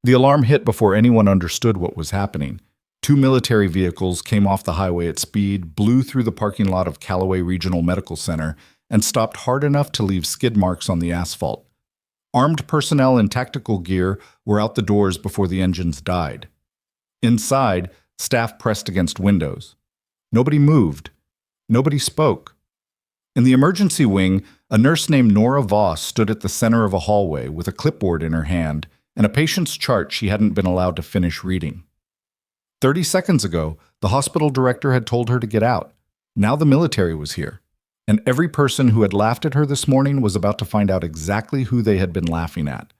The alarm hit before anyone understood what was happening. Two military vehicles came off the highway at speed, blew through the parking lot of Callaway Regional Medical Center, and stopped hard enough to leave skid marks on the asphalt. Armed personnel in tactical gear were out the doors before the engines died. Inside, staff pressed against windows. Nobody moved. Nobody spoke. In the emergency wing, a nurse named Nora Voss stood at the center of a hallway with a clipboard in her hand and a patient's chart she hadn't been allowed to finish reading. 30 seconds ago, the hospital director had told her to get out. Now the military was here, and every person who had laughed at her this morning was about to find out exactly who they had been laughing at.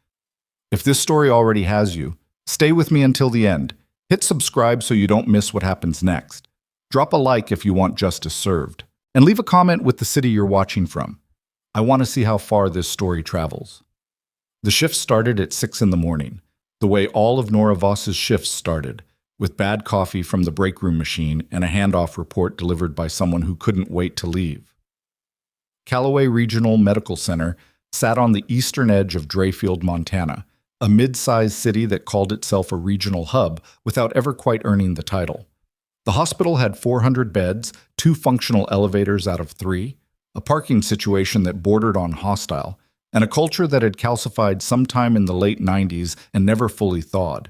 If this story already has you, stay with me until the end. Hit subscribe so you don't miss what happens next. Drop a like if you want justice served, and leave a comment with the city you're watching from. I want to see how far this story travels. The shift started at 6 in the morning, the way all of Nora Voss's shifts started, with bad coffee from the break room machine and a handoff report delivered by someone who couldn't wait to leave. Callaway Regional Medical Center sat on the eastern edge of Drayfield, Montana, a mid-sized city that called itself a regional hub without ever quite earning the title. The hospital had 400 beds, 2 functional elevators out of 3, a parking situation that bordered on hostile, and a culture that had calcified sometime in the late 90s and never fully thawed.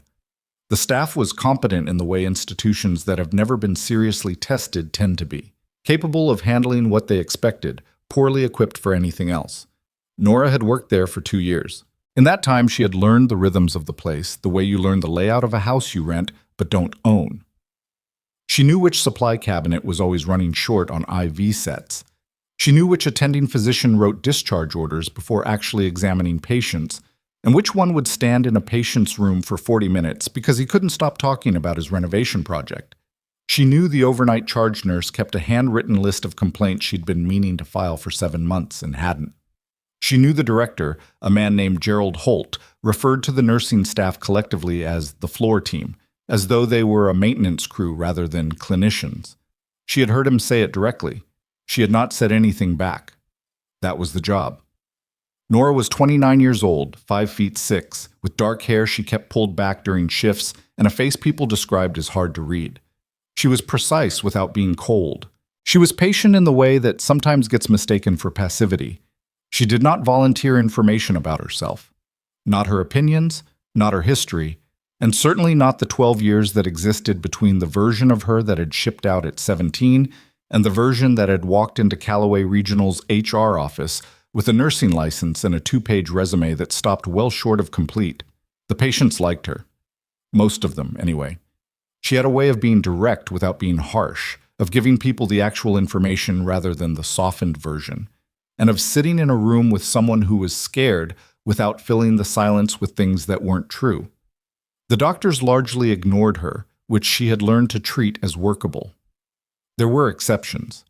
The staff was competent in the way institutions that have never been seriously tested tend to be, capable of handling what they expected, poorly equipped for anything else. Nora had worked there for 2 years. In that time, she had learned the rhythms of the place, the way you learn the layout of a house you rent but don't own. She knew which supply cabinet was always running short on IV sets. She knew which attending physician wrote discharge orders before actually examining patients, and which one would stand in a patient's room for 40 minutes because he couldn't stop talking about his renovation project. She knew the overnight charge nurse kept a handwritten list of complaints she'd been meaning to file for 7 months and hadn't. She knew the director, a man named Gerald Holt, referred to the nursing staff collectively as the floor team, as though they were a maintenance crew rather than clinicians. She had heard him say it directly. She had not said anything back. That was the job. Nora was 29 years old, 5'6", with dark hair she kept pulled back during shifts and a face people described as hard to read. She was precise without being cold. She was patient in the way that sometimes gets mistaken for passivity. She did not volunteer information about herself. Not her opinions, not her history, and certainly not the 12 years that existed between the version of her that had shipped out at 17 and the version that had walked into Callaway Regional's HR office with a nursing license and a 2-page resume that stopped well short of complete. The patients liked her. Most of them, anyway. She had a way of being direct without being harsh, of giving people the actual information rather than the softened version, and of sitting in a room with someone who was scared without filling the silence with things that weren't true. The doctors largely ignored her, which she had learned to treat as workable. There were exceptions.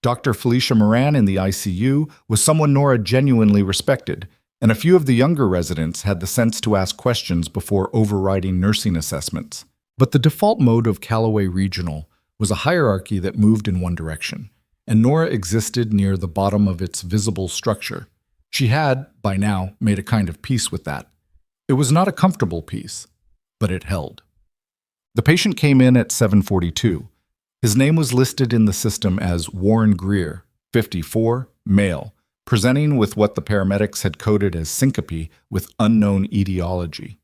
Dr. Felicia Moran in the ICU was someone Nora genuinely respected, and a few of the younger residents had the sense to ask questions before overriding nursing assessments. But the default mode of Callaway Regional was a hierarchy that moved in one direction, and Nora existed near the bottom of its visible structure. She had, by now, made a kind of peace with that. It was not a comfortable peace, but it held. The patient came in at 7:42. His name was listed in the system as Warren Greer, 54, male, presenting with what the paramedics had coded as syncope with unknown etiology.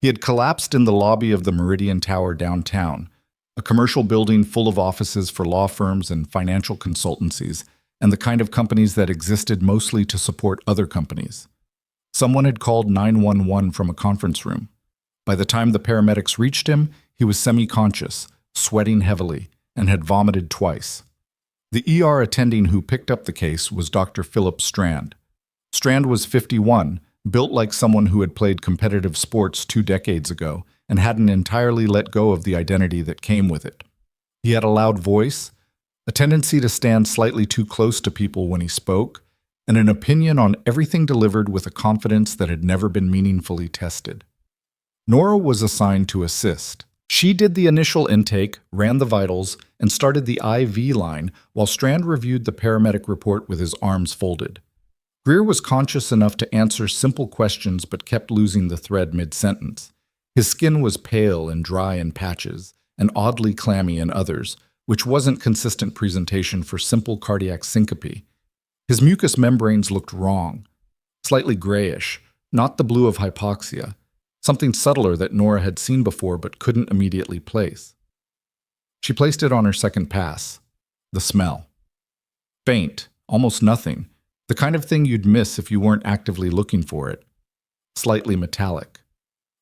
He had collapsed in the lobby of the Meridian Tower downtown, a commercial building full of offices for law firms and financial consultancies, and the kind of companies that existed mostly to support other companies. Someone had called 911 from a conference room. By the time the paramedics reached him, he was semi-conscious, sweating heavily, and had vomited twice. The ER attending who picked up the case was Dr. Philip Strand. Strand was 51, built like someone who had played competitive sports 2 decades ago and hadn't entirely let go of the identity that came with it. He had a loud voice, a tendency to stand slightly too close to people when he spoke, and an opinion on everything delivered with a confidence that had never been meaningfully tested. Nora was assigned to assist. She did the initial intake, ran the vitals, and started the IV line while Strand reviewed the paramedic report with his arms folded. Greer was conscious enough to answer simple questions but kept losing the thread mid-sentence. His skin was pale and dry in patches, and oddly clammy in others, which wasn't consistent presentation for simple cardiac syncope. His mucous membranes looked wrong, slightly grayish, not the blue of hypoxia, something subtler that Nora had seen before but couldn't immediately place. She placed it on her second pass. The smell. Faint, almost nothing, the kind of thing you'd miss if you weren't actively looking for it. Slightly metallic.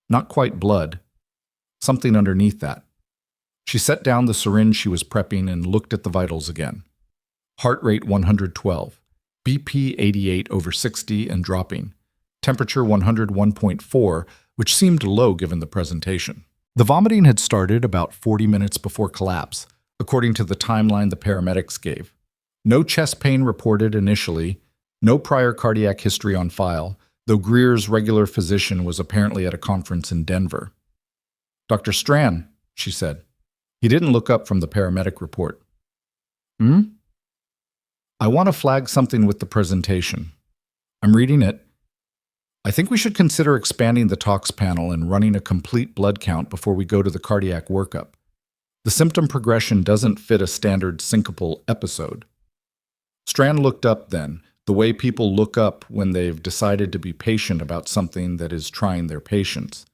Not quite blood. Something underneath that. She set down the syringe she was prepping and looked at the vitals again. Heart rate 112. BP 88/60 and dropping. Temperature 101.4, which seemed low given the presentation. The vomiting had started about 40 minutes before collapse, according to the timeline the paramedics gave. No chest pain reported initially, no prior cardiac history on file, though Greer's regular physician was apparently at a conference in Denver. "Dr. Strand," she said. He didn't look up from the paramedic report. "I want to flag something with the presentation. I'm reading it. I think we should consider expanding the tox panel and running a complete blood count before we go to the cardiac workup. The symptom progression doesn't fit a standard syncopal episode." Strand looked up then, the way people look up when they've decided to be patient about something that is trying their patience.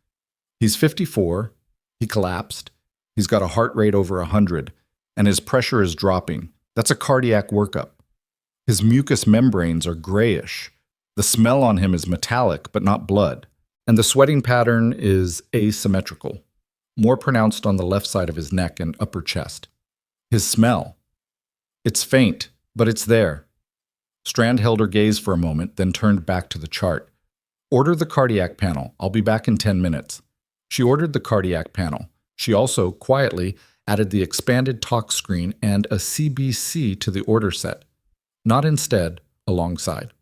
He's 54, he collapsed, he's got a heart rate over 100, and his pressure is dropping. That's a cardiac workup. His mucous membranes are grayish. The smell on him is metallic, but not blood. And the sweating pattern is asymmetrical, more pronounced on the left side of his neck and upper chest. His smell. It's faint, but it's there. Strand held her gaze for a moment, then turned back to the chart. "Order the cardiac panel. I'll be back in 10 minutes. She ordered the cardiac panel. She also, quietly, added the expanded tox screen and a CBC to the order set. Not instead, alongside.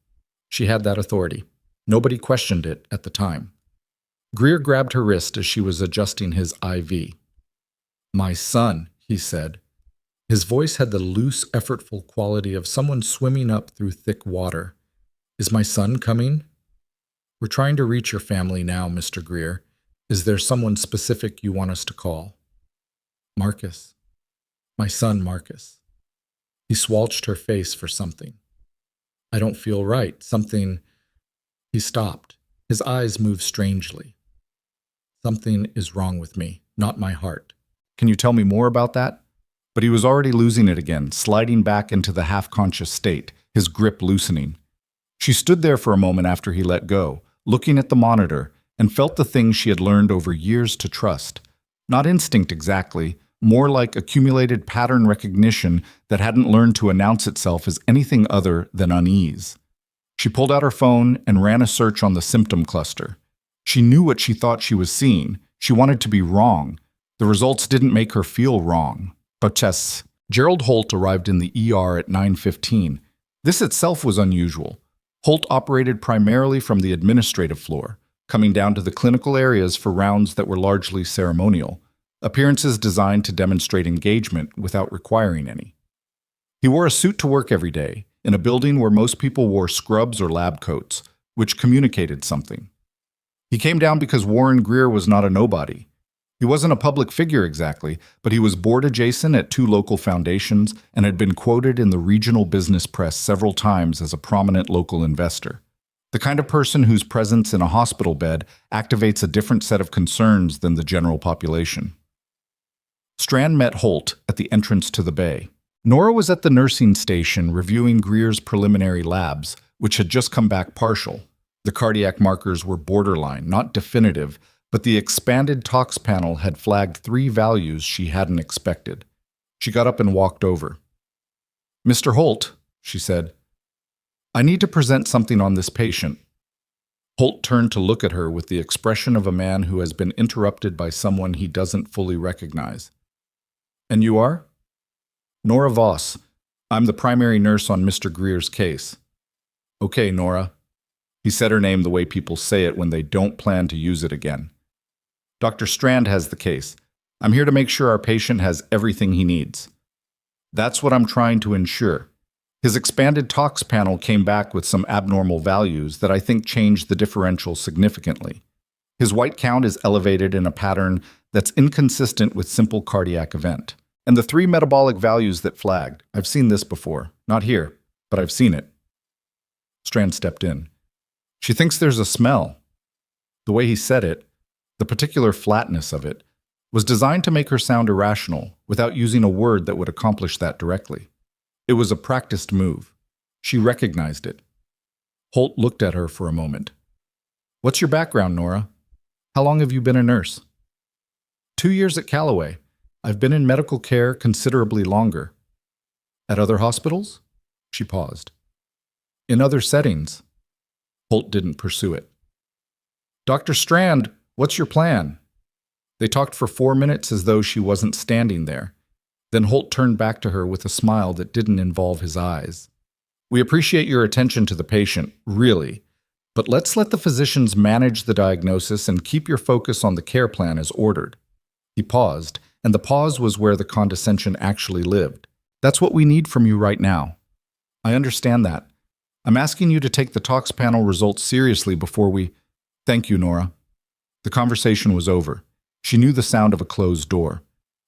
She had that authority. Nobody questioned it at the time. Greer grabbed her wrist as she was adjusting his IV. "My son," he said. His voice had the loose, effortful quality of someone swimming up through thick water. "Is my son coming?" "We're trying to reach your family now, Mr. Greer. Is there someone specific you want us to call?" "Marcus. My son, Marcus." He swalched her face for something. "I don't feel right. Something—" He stopped. His eyes moved strangely. "Something is wrong with me, not my heart." "Can you tell me more about that?" But he was already losing it again, sliding back into the half-conscious state, his grip loosening. She stood there for a moment after he let go, looking at the monitor, and felt the things she had learned over years to trust. Not instinct exactly, more like accumulated pattern recognition that hadn't learned to announce itself as anything other than unease. She pulled out her phone and ran a search on the symptom cluster. She knew what she thought she was seeing. She wanted to be wrong. The results didn't make her feel wrong. But Gerald Holt arrived in the ER at 9:15. This itself was unusual. Holt operated primarily from the administrative floor, coming down to the clinical areas for rounds that were largely ceremonial, appearances designed to demonstrate engagement without requiring any. He wore a suit to work every day, in a building where most people wore scrubs or lab coats, which communicated something. He came down because Warren Greer was not a nobody. He wasn't a public figure exactly, but he was board adjacent at 2 local foundations and had been quoted in the regional business press several times as a prominent local investor. The kind of person whose presence in a hospital bed activates a different set of concerns than the general population. Strand met Holt at the entrance to the bay. Nora was at the nursing station reviewing Greer's preliminary labs, which had just come back partial. The cardiac markers were borderline, not definitive, but the expanded tox panel had flagged 3 values she hadn't expected. She got up and walked over. "Mr. Holt," she said, "I need to present something on this patient." Holt turned to look at her with the expression of a man who has been interrupted by someone he doesn't fully recognize. "And you are?" "Nora Voss. I'm the primary nurse on Mr. Greer's case." "Okay, Nora." He said her name the way people say it when they don't plan to use it again. "Dr. Strand has the case. I'm here to make sure our patient has everything he needs." "That's what I'm trying to ensure." His expanded tox panel came back with some abnormal values that I think changed the differential significantly. His white count is elevated in a pattern that's inconsistent with simple cardiac event. And the three metabolic values that flagged. I've seen this before. Not here, but I've seen it. Strand stepped in. She thinks there's a smell. The way he said it, the particular flatness of it, was designed to make her sound irrational without using a word that would accomplish that directly. It was a practiced move. She recognized it. Holt looked at her for a moment. What's your background, Nora? How long have you been a nurse? 2 years at Callaway. I've been in medical care considerably longer. At other hospitals? She paused. In other settings. Holt didn't pursue it. Dr. Strand, what's your plan? They talked for 4 minutes as though she wasn't standing there. Then Holt turned back to her with a smile that didn't involve his eyes. We appreciate your attention to the patient, really. But let's let the physicians manage the diagnosis and keep your focus on the care plan as ordered. He paused, and the pause was where the condescension actually lived. That's what we need from you right now. I understand that. I'm asking you to take the tox panel results seriously before we... Thank you, Nora. The conversation was over. She knew the sound of a closed door.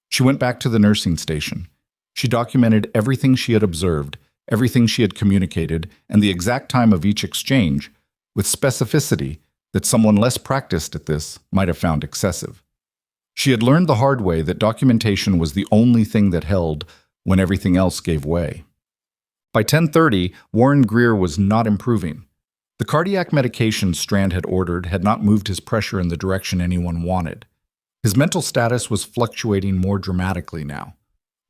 She went back to the nursing station. She documented everything she had observed, everything she had communicated, and the exact time of each exchange, with specificity that someone less practiced at this might have found excessive. She had learned the hard way that documentation was the only thing that held when everything else gave way. By 10:30, Warren Greer was not improving. The cardiac medication Strand had ordered had not moved his pressure in the direction anyone wanted. His mental status was fluctuating more dramatically now.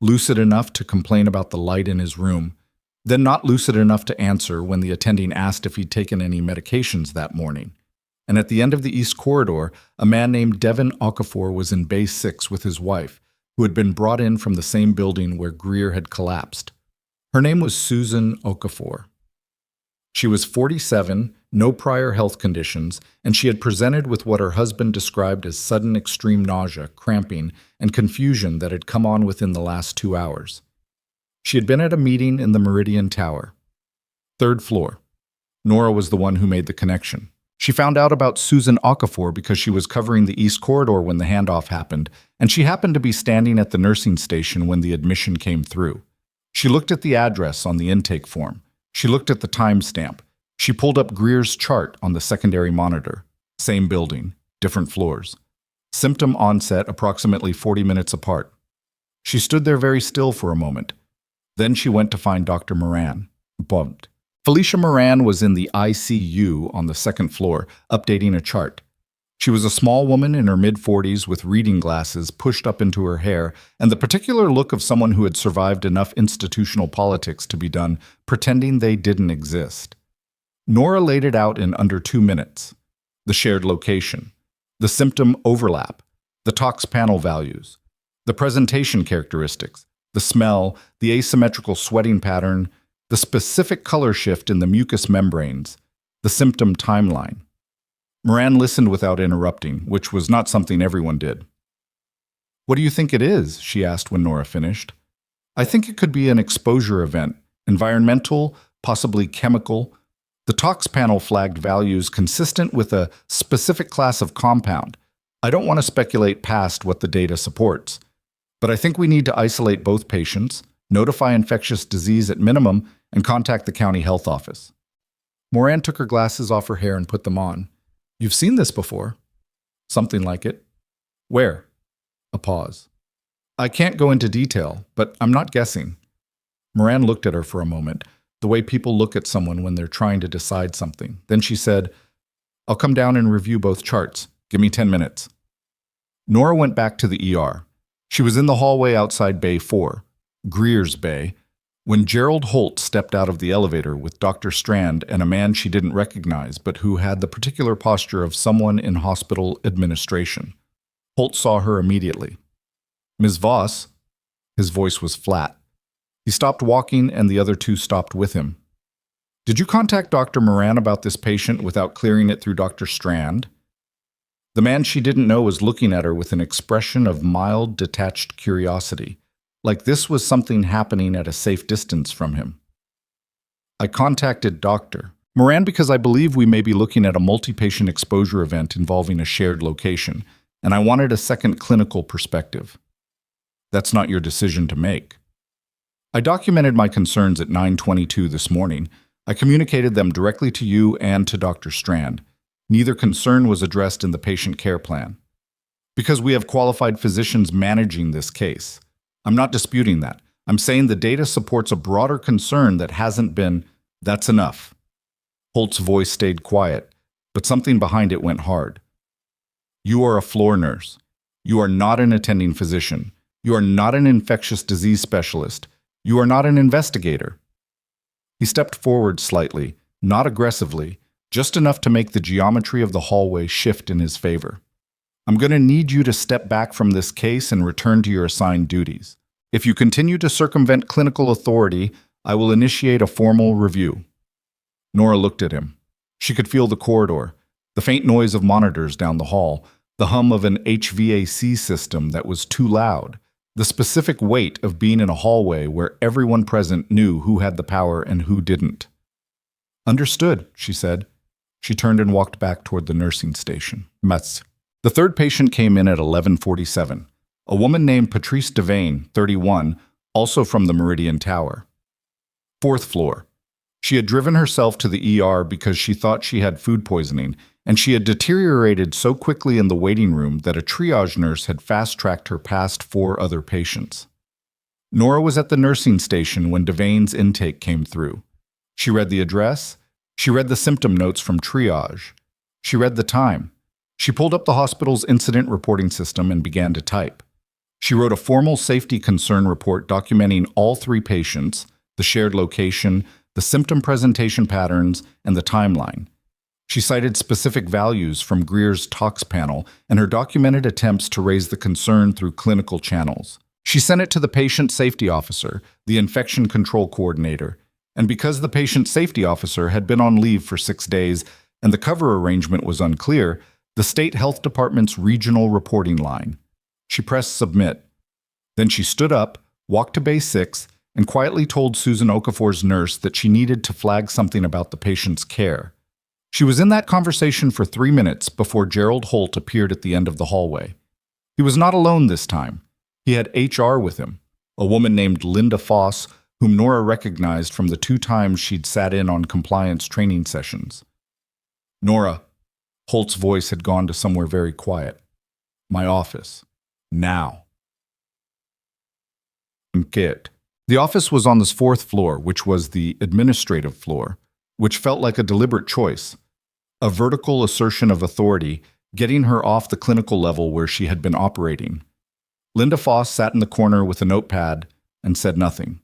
Lucid enough to complain about the light in his room, then not lucid enough to answer when the attending asked if he'd taken any medications that morning. And at the end of the East Corridor, a man named Devin Okafor was in Bay 6 with his wife, who had been brought in from the same building where Greer had collapsed. Her name was Susan Okafor. She was 47, no prior health conditions, and she had presented with what her husband described as sudden extreme nausea, cramping, and confusion that had come on within the last 2 hours. She had been at a meeting in the Meridian Tower. 3rd floor. Nora was the one who made the connection. She found out about Susan Okafor because she was covering the East Corridor when the handoff happened, and she happened to be standing at the nursing station when the admission came through. She looked at the address on the intake form. She looked at the timestamp. She pulled up Greer's chart on the secondary monitor. Same building, different floors. Symptom onset approximately 40 minutes apart. She stood there very still for a moment. Then she went to find Dr. Moran. Bumped. Felicia Moran was in the ICU on the 2nd floor, updating a chart. She was a small woman in her mid-40s with reading glasses pushed up into her hair and the particular look of someone who had survived enough institutional politics to be done pretending they didn't exist. Nora laid it out in under 2 minutes. The shared location, the symptom overlap, the tox panel values, the presentation characteristics, the smell, the asymmetrical sweating pattern, the specific color shift in the mucous membranes, the symptom timeline. Moran listened without interrupting, which was not something everyone did. What do you think it is? She asked when Nora finished. I think it could be an exposure event, environmental, possibly chemical. The tox panel flagged values consistent with a specific class of compound. I don't want to speculate past what the data supports, but I think we need to isolate both patients, notify infectious disease at minimum, and contact the county health office. Moran took her glasses off her hair and put them on. You've seen this before. Something like it. Where? A pause. I can't go into detail, but I'm not guessing. Moran looked at her for a moment, the way people look at someone when they're trying to decide something. Then she said, I'll come down and review both charts. Give me 10 minutes. Nora went back to the ER. She was in the hallway outside Bay 4, Greer's Bay, when Gerald Holt stepped out of the elevator with Dr. Strand and a man she didn't recognize but who had the particular posture of someone in hospital administration. Holt saw her immediately. Ms. Voss? His voice was flat. He stopped walking and the other two stopped with him. Did you contact Dr. Moran about this patient without clearing it through Dr. Strand? The man she didn't know was looking at her with an expression of mild, detached curiosity, like this was something happening at a safe distance from him. I contacted Dr. Moran, because I believe we may be looking at a multi-patient exposure event involving a shared location, and I wanted a second clinical perspective. That's not your decision to make. I documented my concerns at 9:22 this morning. I communicated them directly to you and to Dr. Strand. Neither concern was addressed in the patient care plan. Because we have qualified physicians managing this case. I'm not disputing that. I'm saying the data supports a broader concern that hasn't been, that's enough. Holt's voice stayed quiet, but something behind it went hard. You are a floor nurse. You are not an attending physician. You are not an infectious disease specialist. You are not an investigator. He stepped forward slightly, not aggressively, just enough to make the geometry of the hallway shift in his favor. I'm going to need you to step back from this case and return to your assigned duties. If you continue to circumvent clinical authority, I will initiate a formal review. Nora looked at him. She could feel the corridor, the faint noise of monitors down the hall, the hum of an HVAC system that was too loud, the specific weight of being in a hallway where everyone present knew who had the power and who didn't. Understood, she said. She turned and walked back toward the nursing station. Metz. The third patient came in at 11:47. A woman named Patrice Devane, 31, also from the Meridian Tower. Fourth floor. She had driven herself to the ER because she thought she had food poisoning, and she had deteriorated so quickly in the waiting room that a triage nurse had fast-tracked her past 4 other patients. Nora was at the nursing station when Devane's intake came through. She read the address. She read the symptom notes from triage. She read the time. She pulled up the hospital's incident reporting system and began to type. She wrote a formal safety concern report documenting all 3 patients, the shared location, the symptom presentation patterns, and the timeline. She cited specific values from Greer's tox panel and her documented attempts to raise the concern through clinical channels. She sent it to the patient safety officer, the infection control coordinator, and because the patient safety officer had been on leave for 6 days and the cover arrangement was unclear, the state health department's regional reporting line. She pressed submit. Then she stood up, walked to bay 6, and quietly told Susan Okafor's nurse that she needed to flag something about the patient's care. She was in that conversation for 3 minutes before Gerald Holt appeared at the end of the hallway. He was not alone this time. He had HR with him, a woman named Linda Foss, whom Nora recognized from the 2 times she'd sat in on compliance training sessions. Nora, Holt's voice had gone to somewhere very quiet. My office. Now. Get. The office was on this 4th floor, which was the administrative floor, which felt like a deliberate choice, a vertical assertion of authority, getting her off the clinical level where she had been operating. Linda Foss sat in the corner with a notepad and said nothing.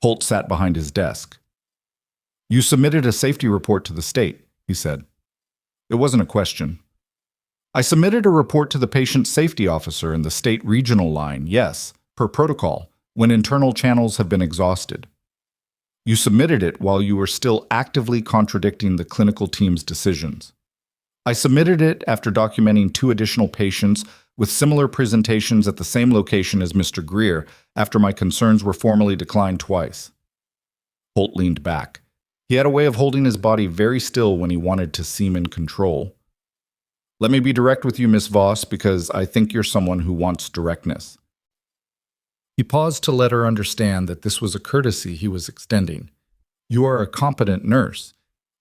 Holt sat behind his desk. You submitted a safety report to the state, he said. It wasn't a question. I submitted a report to the patient safety officer in the state regional line, yes, per protocol, when internal channels have been exhausted. You submitted it while you were still actively contradicting the clinical team's decisions. I submitted it after documenting 2 additional patients with similar presentations at the same location as Mr. Greer after my concerns were formally declined twice. Holt leaned back. He had a way of holding his body very still when he wanted to seem in control. Let me be direct with you, Miss Voss, because I think you're someone who wants directness. He paused to let her understand that this was a courtesy he was extending. You are a competent nurse.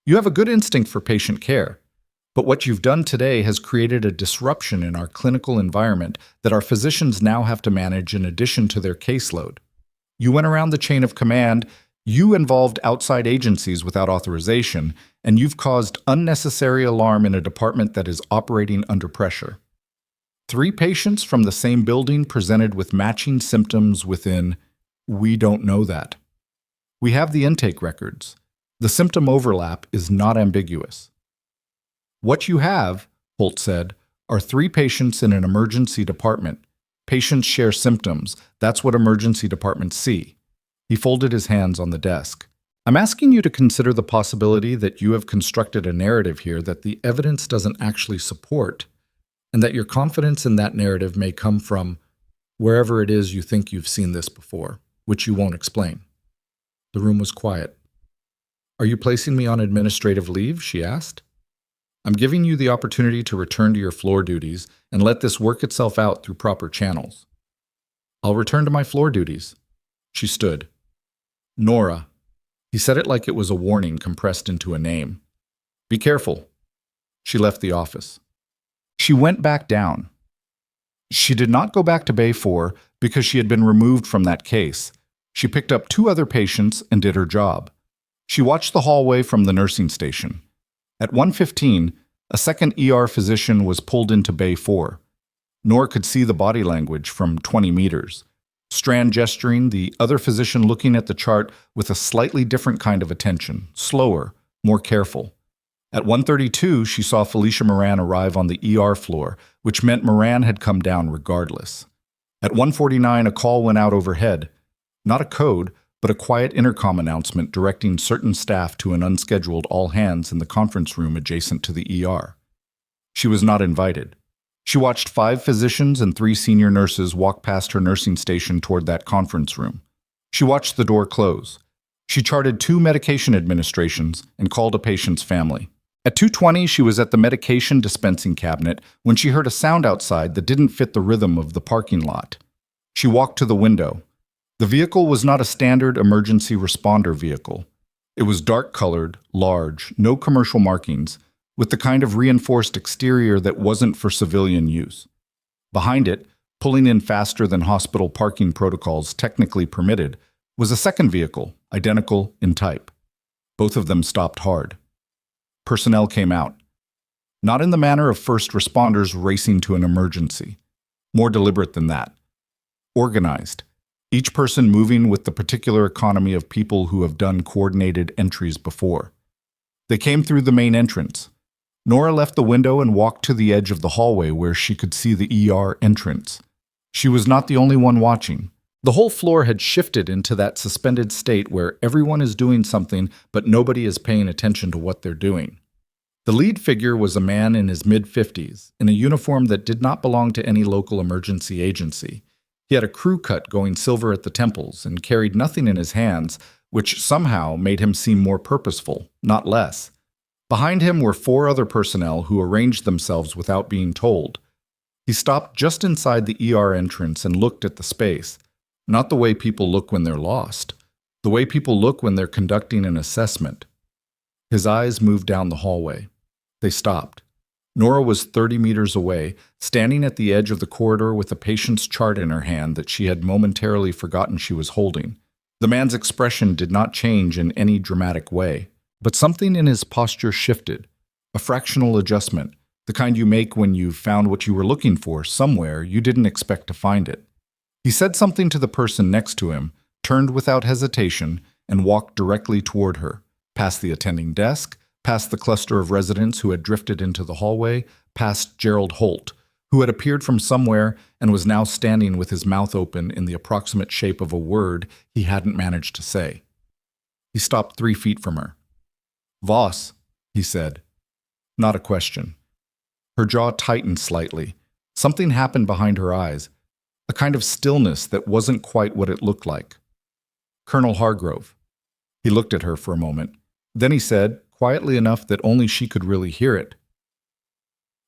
You have a good instinct for patient care. But what you've done today has created a disruption in our clinical environment that our physicians now have to manage in addition to their caseload. You went around the chain of command, you involved outside agencies without authorization, and you've caused unnecessary alarm in a department that is operating under pressure. 3 patients from the same building presented with matching symptoms within, we don't know that. We have the intake records. The symptom overlap is not ambiguous. What you have, Holt said, are 3 patients in an emergency department. Patients share symptoms. That's what emergency departments see. He folded his hands on the desk. I'm asking you to consider the possibility that you have constructed a narrative here that the evidence doesn't actually support, and that your confidence in that narrative may come from wherever it is you think you've seen this before, which you won't explain. The room was quiet. Are you placing me on administrative leave? She asked. I'm giving you the opportunity to return to your floor duties and let this work itself out through proper channels. I'll return to my floor duties. She stood. Nora. He said it like it was a warning compressed into a name. Be careful. She left the office. She went back down. She did not go back to Bay 4 because she had been removed from that case. She picked up 2 other patients and did her job. She watched the hallway from the nursing station. At 1:15, a second ER physician was pulled into Bay 4. Nora could see the body language from 20 meters. Strand gesturing, the other physician looking at the chart with a slightly different kind of attention, slower, more careful. At 1:32, she saw Felicia Moran arrive on the ER floor, which meant Moran had come down regardless. At 1:49, a call went out overhead. Not a code, but a quiet intercom announcement directing certain staff to an unscheduled all-hands in the conference room adjacent to the ER. She was not invited. She watched 5 physicians and 3 senior nurses walk past her nursing station toward that conference room. She watched the door close. She charted 2 medication administrations and called a patient's family. At 2:20, she was at the medication dispensing cabinet when she heard a sound outside that didn't fit the rhythm of the parking lot. She walked to the window. The vehicle was not a standard emergency responder vehicle. It was dark-colored, large, no commercial markings, with the kind of reinforced exterior that wasn't for civilian use. Behind it, pulling in faster than hospital parking protocols technically permitted, was a second vehicle, identical in type. Both of them stopped hard. Personnel came out. Not in the manner of first responders racing to an emergency. More deliberate than that. Organized. Each person moving with the particular economy of people who have done coordinated entries before. They came through the main entrance. Nora left the window and walked to the edge of the hallway where she could see the ER entrance. She was not the only one watching. The whole floor had shifted into that suspended state where everyone is doing something but nobody is paying attention to what they're doing. The lead figure was a man in his mid-50s, in a uniform that did not belong to any local emergency agency. He had a crew cut going silver at the temples and carried nothing in his hands, which somehow made him seem more purposeful, not less. Behind him were 4 other personnel who arranged themselves without being told. He stopped just inside the ER entrance and looked at the space. Not the way people look when they're lost. The way people look when they're conducting an assessment. His eyes moved down the hallway. They stopped. Nora was 30 meters away, standing at the edge of the corridor with a patient's chart in her hand that she had momentarily forgotten she was holding. The man's expression did not change in any dramatic way, but something in his posture shifted. A fractional adjustment, the kind you make when you've found what you were looking for somewhere you didn't expect to find it. He said something to the person next to him, turned without hesitation, and walked directly toward her, past the attending desk, past the cluster of residents who had drifted into the hallway, past Gerald Holt, who had appeared from somewhere and was now standing with his mouth open in the approximate shape of a word he hadn't managed to say. He stopped 3 feet from her. "Voss," he said. Not a question. Her jaw tightened slightly. Something happened behind her eyes, a kind of stillness that wasn't quite what it looked like. "Colonel Hargrove." He looked at her for a moment. Then he said, quietly enough that only she could really hear it,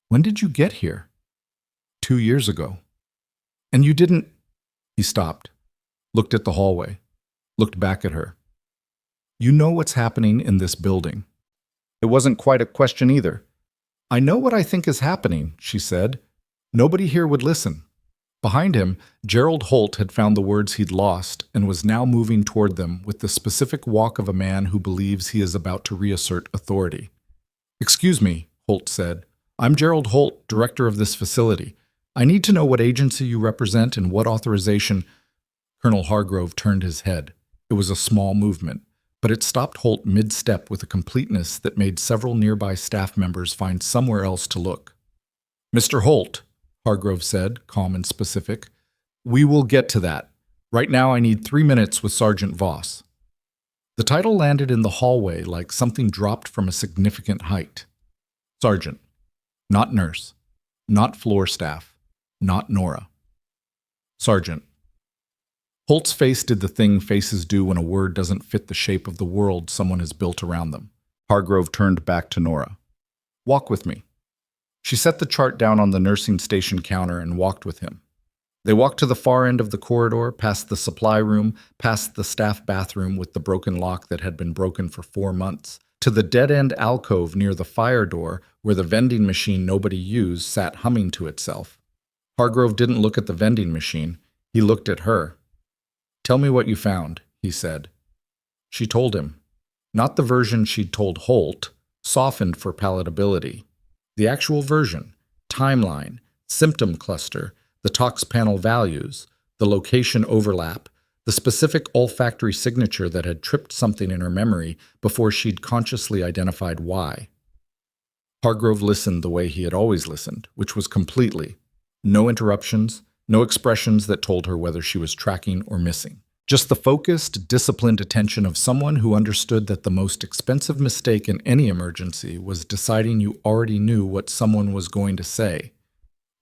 "When did you get here?" 2 years ago. "And you didn't—" He stopped, looked at the hallway, looked back at her. "You know what's happening in this building." It wasn't quite a question either. "I know what I think is happening," she said. Nobody here would listen. Behind him, Gerald Holt had found the words he'd lost and was now moving toward them with the specific walk of a man who believes he is about to reassert authority. "Excuse me," Holt said. "I'm Gerald Holt, director of this facility. I need to know what agency you represent and what authorization—" Colonel Hargrove turned his head. It was a small movement, but it stopped Holt mid-step with a completeness that made several nearby staff members find somewhere else to look. "Mr. Holt," Hargrove said, calm and specific, "we will get to that. Right now I need 3 minutes with Sergeant Voss." The title landed in the hallway like something dropped from a significant height. Sergeant. Not nurse. Not floor staff. Not Nora. Sergeant. Holt's face did the thing faces do when a word doesn't fit the shape of the world someone has built around them. Hargrove turned back to Nora. Walk with me. She set the chart down on the nursing station counter and walked with him. They walked to the far end of the corridor, past the supply room, past the staff bathroom with the broken lock that had been broken for 4 months, to the dead-end alcove near the fire door where the vending machine nobody used sat humming to itself. Hargrove didn't look at the vending machine. He looked at her. Tell me what you found, he said. She told him. Not the version she'd told Holt, softened for palatability. The actual version, timeline, symptom cluster, the tox panel values, the location overlap, the specific olfactory signature that had tripped something in her memory before she'd consciously identified why. Hargrove listened the way he had always listened, which was completely. No interruptions, no expressions that told her whether she was tracking or missing. Just the focused, disciplined attention of someone who understood that the most expensive mistake in any emergency was deciding you already knew what someone was going to say.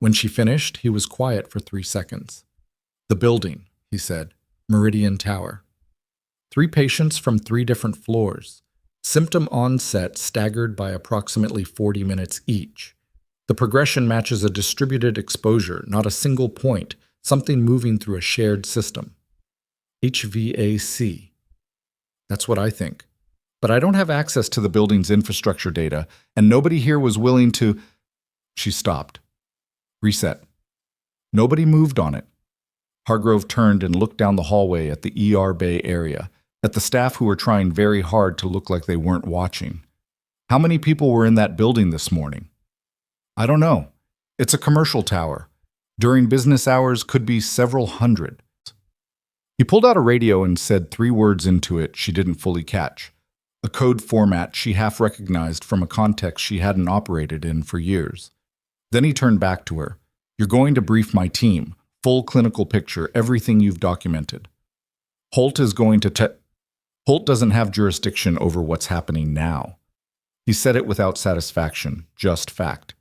When she finished, he was quiet for 3 seconds. The building, he said. Meridian Tower. 3 patients from 3 different floors. Symptom onset staggered by approximately 40 minutes each. The progression matches a distributed exposure, not a single point, something moving through a shared system. HVAC. That's what I think. But I don't have access to the building's infrastructure data, and nobody here was willing to... She stopped. Reset. Nobody moved on it. Hargrove turned and looked down the hallway at the ER Bay area, at the staff who were trying very hard to look like they weren't watching. How many people were in that building this morning? I don't know. It's a commercial tower. During business hours could be several hundred. He pulled out a radio and said 3 words into it she didn't fully catch, a code format she half recognized from a context she hadn't operated in for years. Then he turned back to her. You're going to brief my team. Full clinical picture, everything you've documented. Holt is going to Holt doesn't have jurisdiction over what's happening now. He said it without satisfaction, just fact.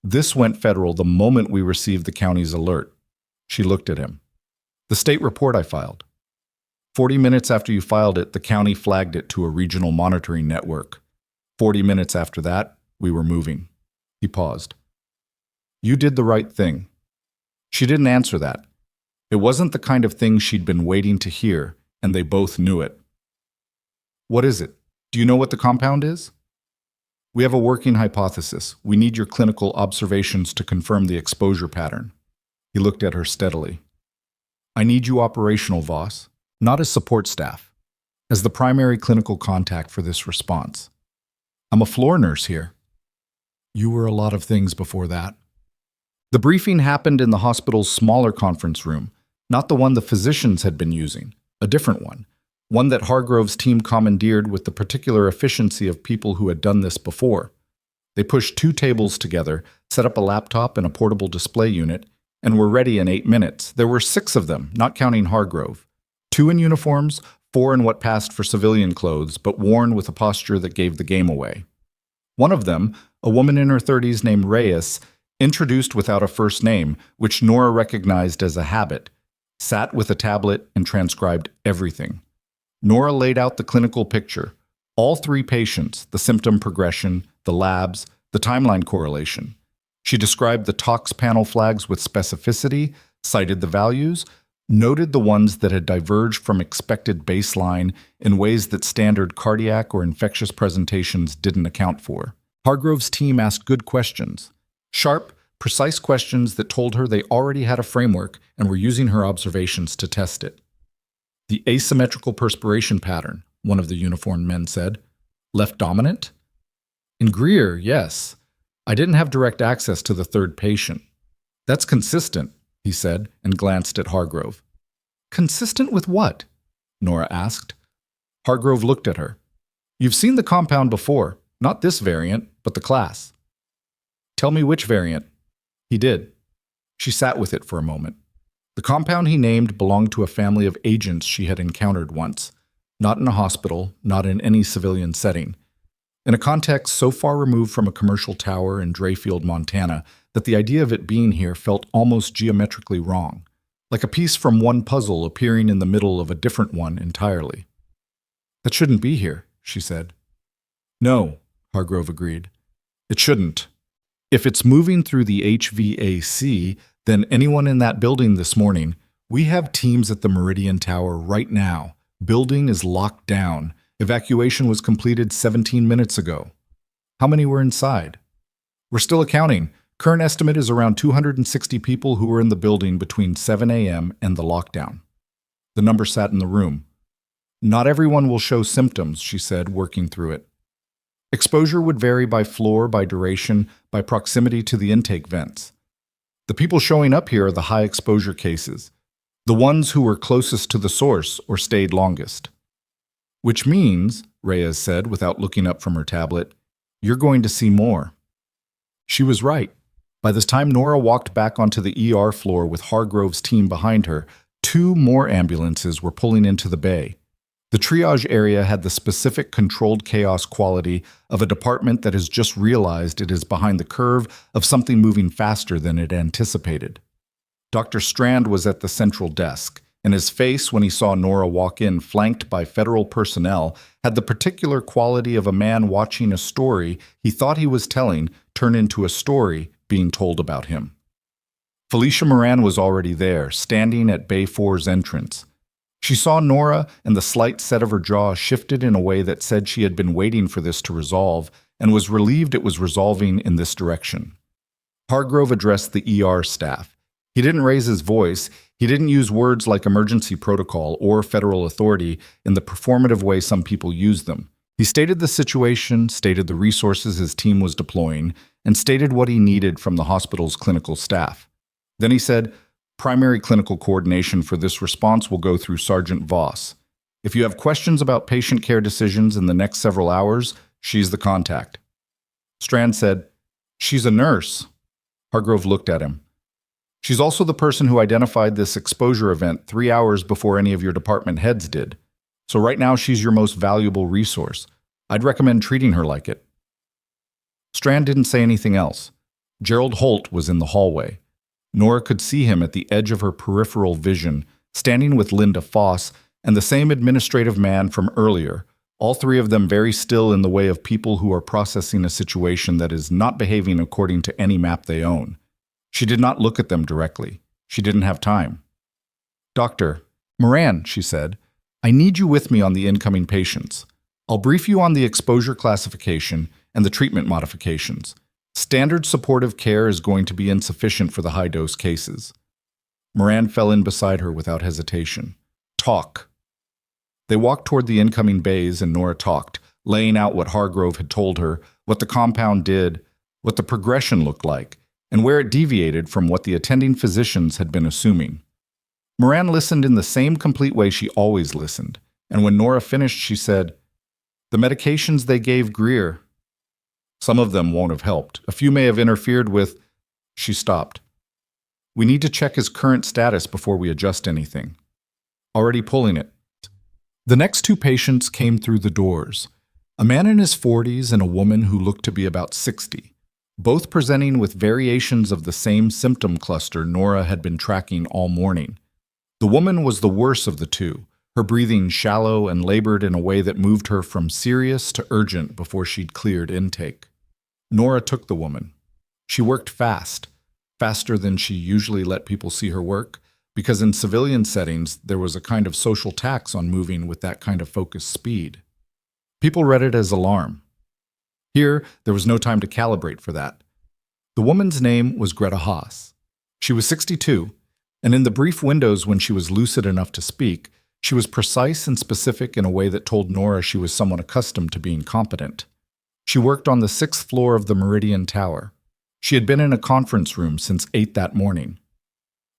This went federal the moment we received the county's alert. She looked at him. The state report I filed. 40 minutes after you filed it, the county flagged it to a regional monitoring network. 40 minutes after that, we were moving. He paused. You did the right thing. She didn't answer that. It wasn't the kind of thing she'd been waiting to hear, and they both knew it. What is it? Do you know what the compound is? We have a working hypothesis. We need your clinical observations to confirm the exposure pattern. He looked at her steadily. I need you operational, Voss, not as support staff, as the primary clinical contact for this response. I'm a floor nurse here. You were a lot of things before that. The briefing happened in the hospital's smaller conference room, not the one the physicians had been using, a different one that Hargrove's team commandeered with the particular efficiency of people who had done this before. They pushed 2 tables together, set up a laptop and a portable display unit, and were ready in 8 minutes. There were 6 of them, not counting Hargrove. 2 in uniforms, 4 in what passed for civilian clothes, but worn with a posture that gave the game away. One of them, a woman in her 30s named Reyes, introduced without a first name, which Nora recognized as a habit, sat with a tablet and transcribed everything. Nora laid out the clinical picture, all 3 patients, the symptom progression, the labs, the timeline correlation. She described the tox panel flags with specificity, cited the values, noted the ones that had diverged from expected baseline in ways that standard cardiac or infectious presentations didn't account for. Hargrove's team asked good questions. Sharp, precise questions that told her they already had a framework and were using her observations to test it. The asymmetrical perspiration pattern, one of the uniformed men said. Left dominant? In Greer, yes. I didn't have direct access to the 3rd patient. That's consistent, he said, and glanced at Hargrove. Consistent with what? Nora asked. Hargrove looked at her. You've seen the compound before, not this variant, but the class. Tell me which variant. He did. She sat with it for a moment. The compound he named belonged to a family of agents she had encountered once, not in a hospital, not in any civilian setting. In a context so far removed from a commercial tower in Drayfield, Montana, that the idea of it being here felt almost geometrically wrong. like a piece from one puzzle appearing in the middle of a different one entirely. "That shouldn't be here," she said. "No," Hargrove agreed. "It shouldn't. If it's moving through the HVAC, then anyone in that building this morning, we have teams at the Meridian Tower right now. Building is locked down. Evacuation was completed 17 minutes ago. How many were inside? We're still accounting. Current estimate is around 260 people who were in the building between 7 a.m. and the lockdown." The number sat in the room. "Not everyone will show symptoms," she said, working through it. "Exposure would vary by floor, by duration, by proximity to the intake vents. The people showing up here are the high exposure cases, the ones who were closest to the source or stayed longest." "Which means," Reyes said without looking up from her tablet, "you're going to see more." She was right. By the time Nora walked back onto the ER floor with Hargrove's team behind her, 2 more ambulances were pulling into the bay. The triage area had the specific controlled chaos quality of a department that has just realized it is behind the curve of something moving faster than it anticipated. Dr. Strand was at the central desk, and his face when he saw Nora walk in flanked by federal personnel had the particular quality of a man watching a story he thought he was telling turn into a story being told about him. Felicia Moran was already there, standing at Bay 4's entrance. She saw Nora, and the slight set of her jaw shifted in a way that said she had been waiting for this to resolve and was relieved it was resolving in this direction. Hargrove addressed the ER staff. He didn't raise his voice. He didn't use words like emergency protocol or federal authority in the performative way some people use them. He stated the situation, stated the resources his team was deploying, and stated what he needed from the hospital's clinical staff. Then he said, "Primary clinical coordination for this response will go through Sergeant Voss. If you have questions about patient care decisions in the next several hours, she's the contact." Strand said, "She's a nurse." Hargrove looked at him. "She's also the person who identified this exposure event 3 hours before any of your department heads did. So right now she's your most valuable resource. I'd recommend treating her like it." Strand didn't say anything else. Gerald Holt was in the hallway. Nora could see him at the edge of her peripheral vision, standing with Linda Foss and the same administrative man from earlier, all 3 of them very still in the way of people who are processing a situation that is not behaving according to any map they own. She did not look at them directly. She didn't have time. "Dr. Moran," she said, "I need you with me on the incoming patients. I'll brief you on the exposure classification and the treatment modifications. Standard supportive care is going to be insufficient for the high-dose cases." Moran fell in beside her without hesitation. "Talk." They walked toward the incoming bays and Nora talked, laying out what Hargrove had told her, what the compound did, what the progression looked like, and where it deviated from what the attending physicians had been assuming. Moran listened in the same complete way she always listened, and when Nora finished, she said, "The medications they gave Greer, some of them won't have helped. A few may have interfered with—" She stopped. "We need to check his current status before we adjust anything." "Already pulling it." The next 2 patients came through the doors, a man in his 40s and a woman who looked to be about 60, both presenting with variations of the same symptom cluster Nora had been tracking all morning. The woman was the worse of the 2, her breathing shallow and labored in a way that moved her from serious to urgent before she'd cleared intake. Nora took the woman. She worked fast, faster than she usually let people see her work, because in civilian settings there was a kind of social tax on moving with that kind of focused speed. People read it as alarm. Here, there was no time to calibrate for that. The woman's name was Greta Haas. She was 62, and in the brief windows when she was lucid enough to speak, she was precise and specific in a way that told Nora she was someone accustomed to being competent. She worked on the 6th floor of the Meridian Tower. She had been in a conference room since 8 that morning.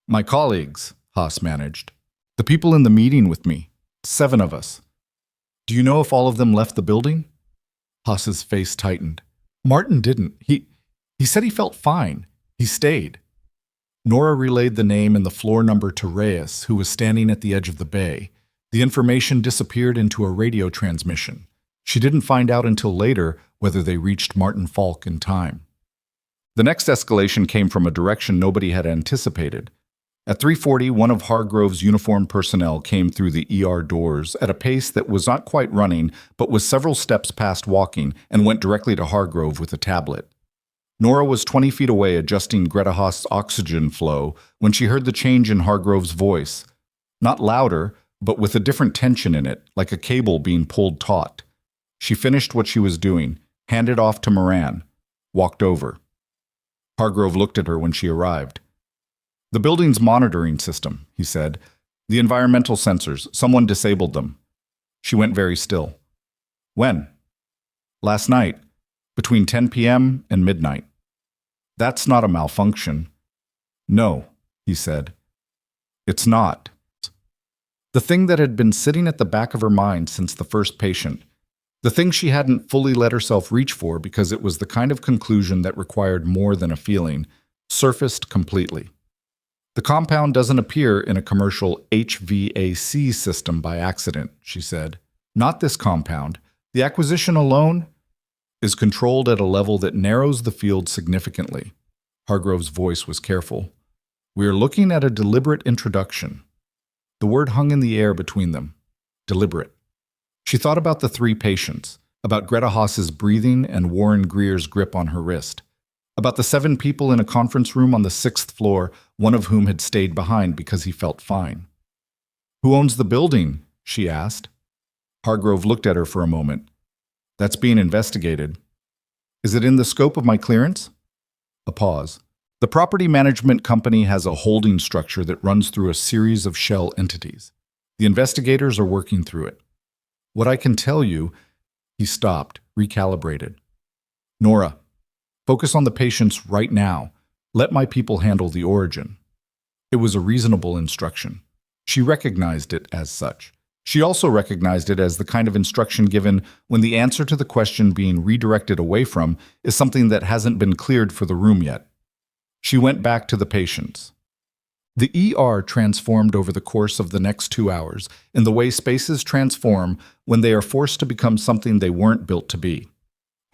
"My colleagues," Haas managed. "The people in the meeting with me. 7 of us. Do you know if all of them left the building?" Haas's face tightened. "Martin didn't. He said he felt fine. He stayed." Nora relayed the name and the floor number to Reyes, who was standing at the edge of the bay. The information disappeared into a radio transmission. She didn't find out until later whether they reached Martin Falk in time. The next escalation came from a direction nobody had anticipated. At 3:40, one of Hargrove's uniformed personnel came through the ER doors at a pace that was not quite running, but was several steps past walking, and went directly to Hargrove with a tablet. Nora was 20 feet away adjusting Greta Haast's oxygen flow when she heard the change in Hargrove's voice. Not louder, but with a different tension in it, like a cable being pulled taut. She finished what she was doing, handed off to Moran, walked over. Hargrove looked at her when she arrived. "The building's monitoring system," he said. "The environmental sensors, someone disabled them." She went very still. "When?" "Last night, between 10 p.m. and midnight." "That's not a malfunction." "No," he said. "It's not." The thing that had been sitting at the back of her mind since the first patient, the thing she hadn't fully let herself reach for because it was the kind of conclusion that required more than a feeling, surfaced completely. "The compound doesn't appear in a commercial HVAC system by accident," she said. "Not this compound. The acquisition alone is controlled at a level that narrows the field significantly." Hargrove's voice was careful. "We are looking at a deliberate introduction." The word hung in the air between them. Deliberate. She thought about the 3 patients, about Greta Haas's breathing and Warren Greer's grip on her wrist, about the 7 people in a conference room on the 6th floor, one of whom had stayed behind because he felt fine. "Who owns the building?" she asked. Hargrove looked at her for a moment. "That's being investigated." "Is it in the scope of my clearance?" A pause. "The property management company has a holding structure that runs through a series of shell entities. The investigators are working through it. What I can tell you—" He stopped, recalibrated. "Nora, focus on the patients right now. Let my people handle the origin." It was a reasonable instruction. She recognized it as such. She also recognized it as the kind of instruction given when the answer to the question being redirected away from is something that hasn't been cleared for the room yet. She went back to the patients. The ER transformed over the course of the next 2 hours in the way spaces transform when they are forced to become something they weren't built to be.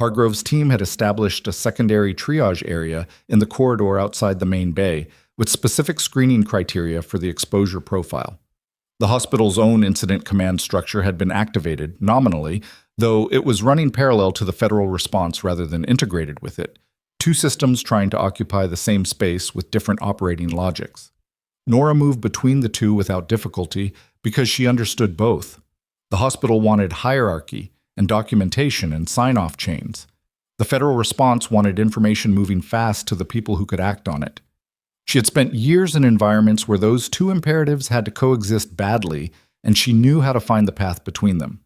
Hargrove's team had established a secondary triage area in the corridor outside the main bay, with specific screening criteria for the exposure profile. The hospital's own incident command structure had been activated, nominally, though it was running parallel to the federal response rather than integrated with it, 2 systems trying to occupy the same space with different operating logics. Nora moved between the 2 without difficulty because she understood both. The hospital wanted hierarchy and documentation and sign-off chains. The federal response wanted information moving fast to the people who could act on it. She had spent years in environments where those 2 imperatives had to coexist badly, and she knew how to find the path between them.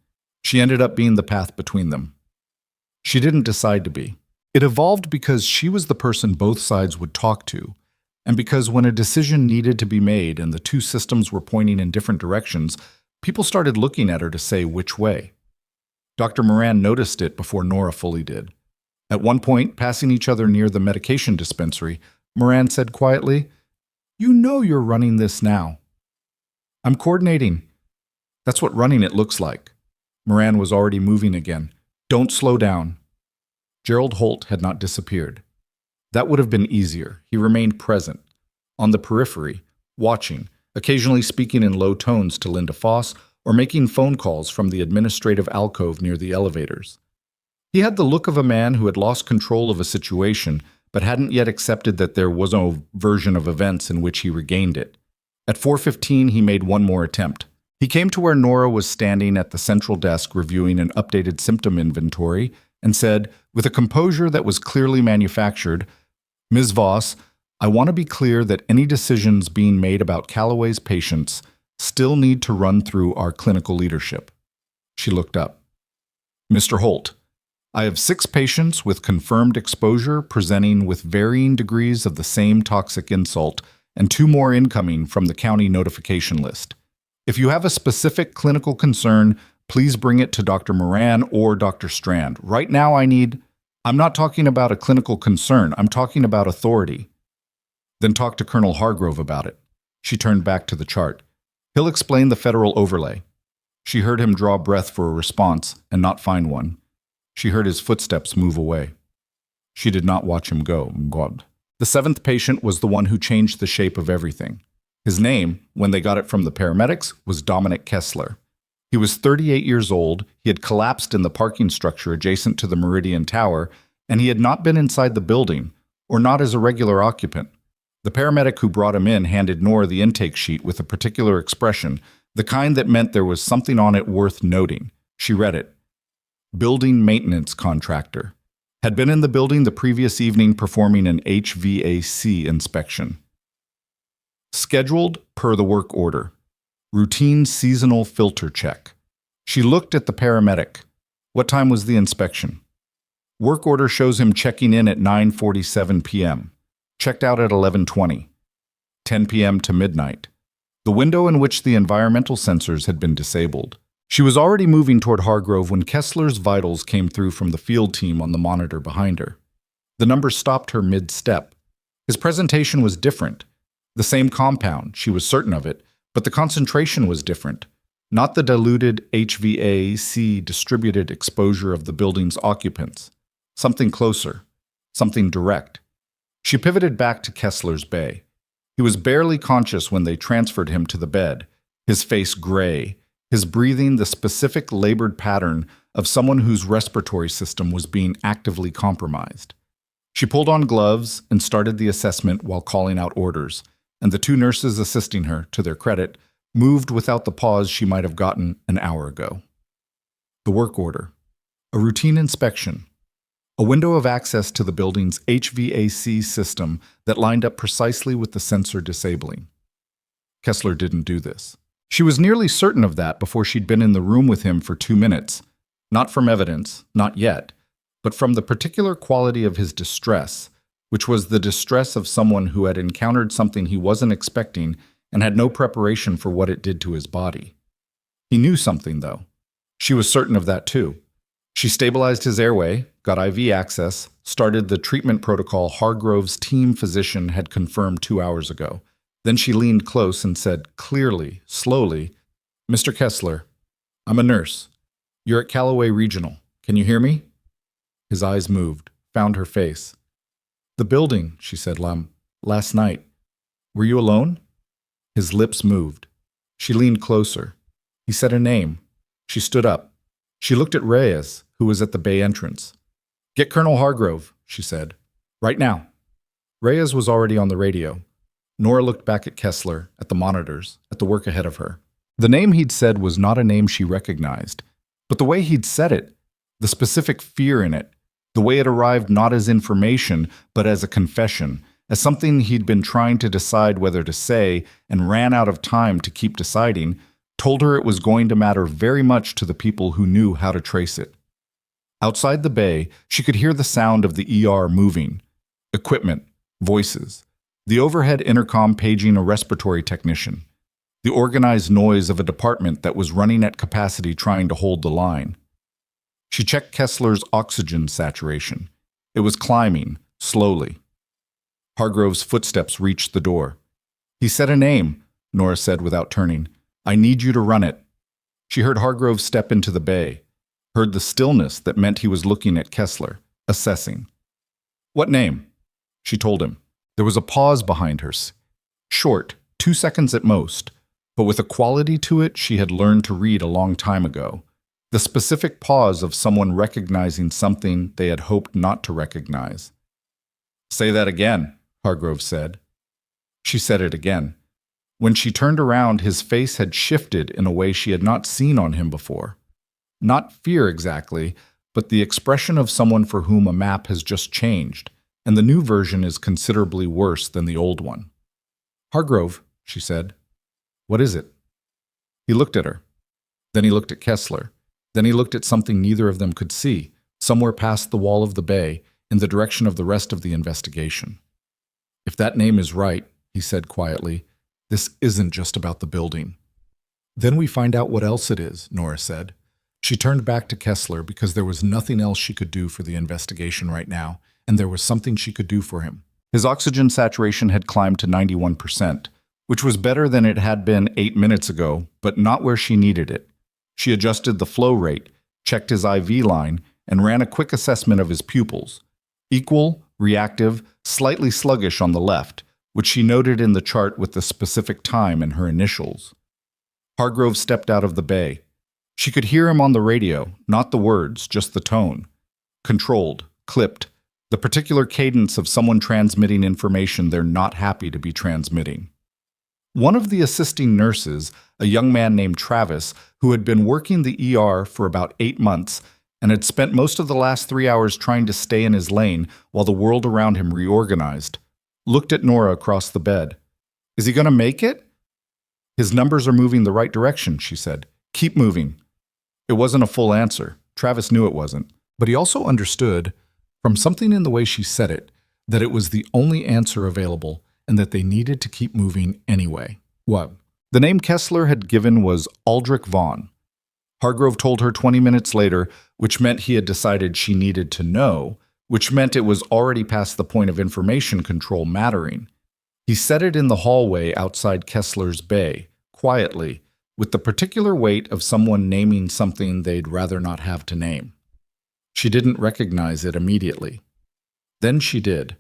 She ended up being the path between them. She didn't decide to be. It evolved because she was the person both sides would talk to, and because when a decision needed to be made and the 2 systems were pointing in different directions, people started looking at her to say which way. Dr. Moran noticed it before Nora fully did. At one point, passing each other near the medication dispensary, Moran said quietly, "You know you're running this now." "I'm coordinating." "That's what running it looks like." Moran was already moving again. "Don't slow down." Gerald Holt had not disappeared. That would have been easier. He remained present, on the periphery, watching, occasionally speaking in low tones to Linda Foss or making phone calls from the administrative alcove near the elevators. He had the look of a man who had lost control of a situation but hadn't yet accepted that there was no version of events in which he regained it. At 4:15, he made one more attempt. He came to where Nora was standing at the central desk reviewing an updated symptom inventory and said, with a composure that was clearly manufactured, "Ms. Voss, I want to be clear that any decisions being made about Callaway's patients still need to run through our clinical leadership." She looked up. "Mr. Holt, I have 6 patients with confirmed exposure presenting with varying degrees of the same toxic insult and 2 more incoming from the county notification list. If you have a specific clinical concern, please bring it to Dr. Moran or Dr. Strand. Right now I'm not talking about a clinical concern, I'm talking about authority." "Then talk to Colonel Hargrove about it." She turned back to the chart. "He'll explain the federal overlay." She heard him draw breath for a response and not find one. She heard his footsteps move away. She did not watch him go. God. The 7th patient was the one who changed the shape of everything. His name, when they got it from the paramedics, was Dominic Kessler. He was 38 years old, he had collapsed in the parking structure adjacent to the Meridian Tower, and he had not been inside the building, or not as a regular occupant. The paramedic who brought him in handed Nora the intake sheet with a particular expression, the kind that meant there was something on it worth noting. She read it. Building maintenance contractor. Had been in the building the previous evening performing an HVAC inspection. Scheduled per the work order. Routine seasonal filter check. She looked at the paramedic. What time was the inspection? Work order shows him checking in at 9:47 p.m. Checked out at 11:20. 10 p.m. to midnight. The window in which the environmental sensors had been disabled. She was already moving toward Hargrove when Kessler's vitals came through from the field team on the monitor behind her. The number stopped her mid-step. His presentation was different. The same compound, she was certain of it, but the concentration was different. Not the diluted HVAC distributed exposure of the building's occupants. Something closer. Something direct. She pivoted back to Kessler's bay. He was barely conscious when they transferred him to the bed, his face gray, his breathing the specific labored pattern of someone whose respiratory system was being actively compromised. She pulled on gloves and started the assessment while calling out orders, and the two nurses assisting her, to their credit, moved without the pause she might have gotten an hour ago. The work order. A routine inspection. A window of access to the building's HVAC system that lined up precisely with the sensor disabling. Kessler didn't do this. She was nearly certain of that before she'd been in the room with him for 2 minutes, not from evidence, not yet, but from the particular quality of his distress, which was the distress of someone who had encountered something he wasn't expecting and had no preparation for what it did to his body. He knew something, though. She was certain of that, too. She stabilized his airway, got IV access, started the treatment protocol Hargrove's team physician had confirmed 2 hours ago. Then she leaned close and said clearly, slowly, "Mr. Kessler, I'm a nurse. You're at Callaway Regional. Can you hear me?" His eyes moved, found her face. "The building," she said, last night. Were you alone?" His lips moved. She leaned closer. He said a name. She stood up. She looked at Reyes, who was at the bay entrance. "Get Colonel Hargrove," she said. "Right now." Reyes was already on the radio. Nora looked back at Kessler, at the monitors, at the work ahead of her. The name he'd said was not a name she recognized, but the way he'd said it, the specific fear in it, the way it arrived not as information, but as a confession, as something he'd been trying to decide whether to say and ran out of time to keep deciding, told her it was going to matter very much to the people who knew how to trace it. Outside the bay, she could hear the sound of the ER moving. Equipment, voices. The overhead intercom paging a respiratory technician. The organized noise of a department that was running at capacity trying to hold the line. She checked Kessler's oxygen saturation. It was climbing, slowly. Hargrove's footsteps reached the door. "He said a name," Nora said without turning. "I need you to run it." She heard Hargrove step into the bay, heard the stillness that meant he was looking at Kessler, assessing. "What name?" She told him. There was a pause behind her. Short, 2 seconds at most, but with a quality to it she had learned to read a long time ago. The specific pause of someone recognizing something they had hoped not to recognize. "Say that again," Hargrove said. She said it again. When she turned around, his face had shifted in a way she had not seen on him before. Not fear exactly, but the expression of someone for whom a map has just changed, and the new version is considerably worse than the old one. "Hargrove," she said. "What is it?" He looked at her. Then he looked at Kessler. Then he looked at something neither of them could see, somewhere past the wall of the bay, in the direction of the rest of the investigation. "If that name is right," he said quietly, "this isn't just about the building." "Then we find out what else it is," Nora said. She turned back to Kessler because there was nothing else she could do for the investigation right now, and there was something she could do for him. His oxygen saturation had climbed to 91%, which was better than it had been 8 minutes ago, but not where she needed it. She adjusted the flow rate, checked his IV line, and ran a quick assessment of his pupils. Equal, reactive, slightly sluggish on the left, which she noted in the chart with the specific time and her initials. Hargrove stepped out of the bay. She could hear him on the radio, not the words, just the tone. Controlled, clipped, the particular cadence of someone transmitting information they're not happy to be transmitting. One of the assisting nurses, a young man named Travis, who had been working the ER for about 8 months and had spent most of the last 3 hours trying to stay in his lane while the world around him reorganized, looked at Nora across the bed. "Is he going to make it?" "His numbers are moving the right direction," she said. "Keep moving." It wasn't a full answer. Travis knew it wasn't. But he also understood, from something in the way she said it, that it was the only answer available and that they needed to keep moving anyway. What? The name Kessler had given was Aldrich Vaughn. Hargrove told her 20 minutes later, which meant he had decided she needed to know, which meant it was already past the point of information control mattering. He said it in the hallway outside Kessler's bay, quietly, with the particular weight of someone naming something they'd rather not have to name. She didn't recognize it immediately. Then she did.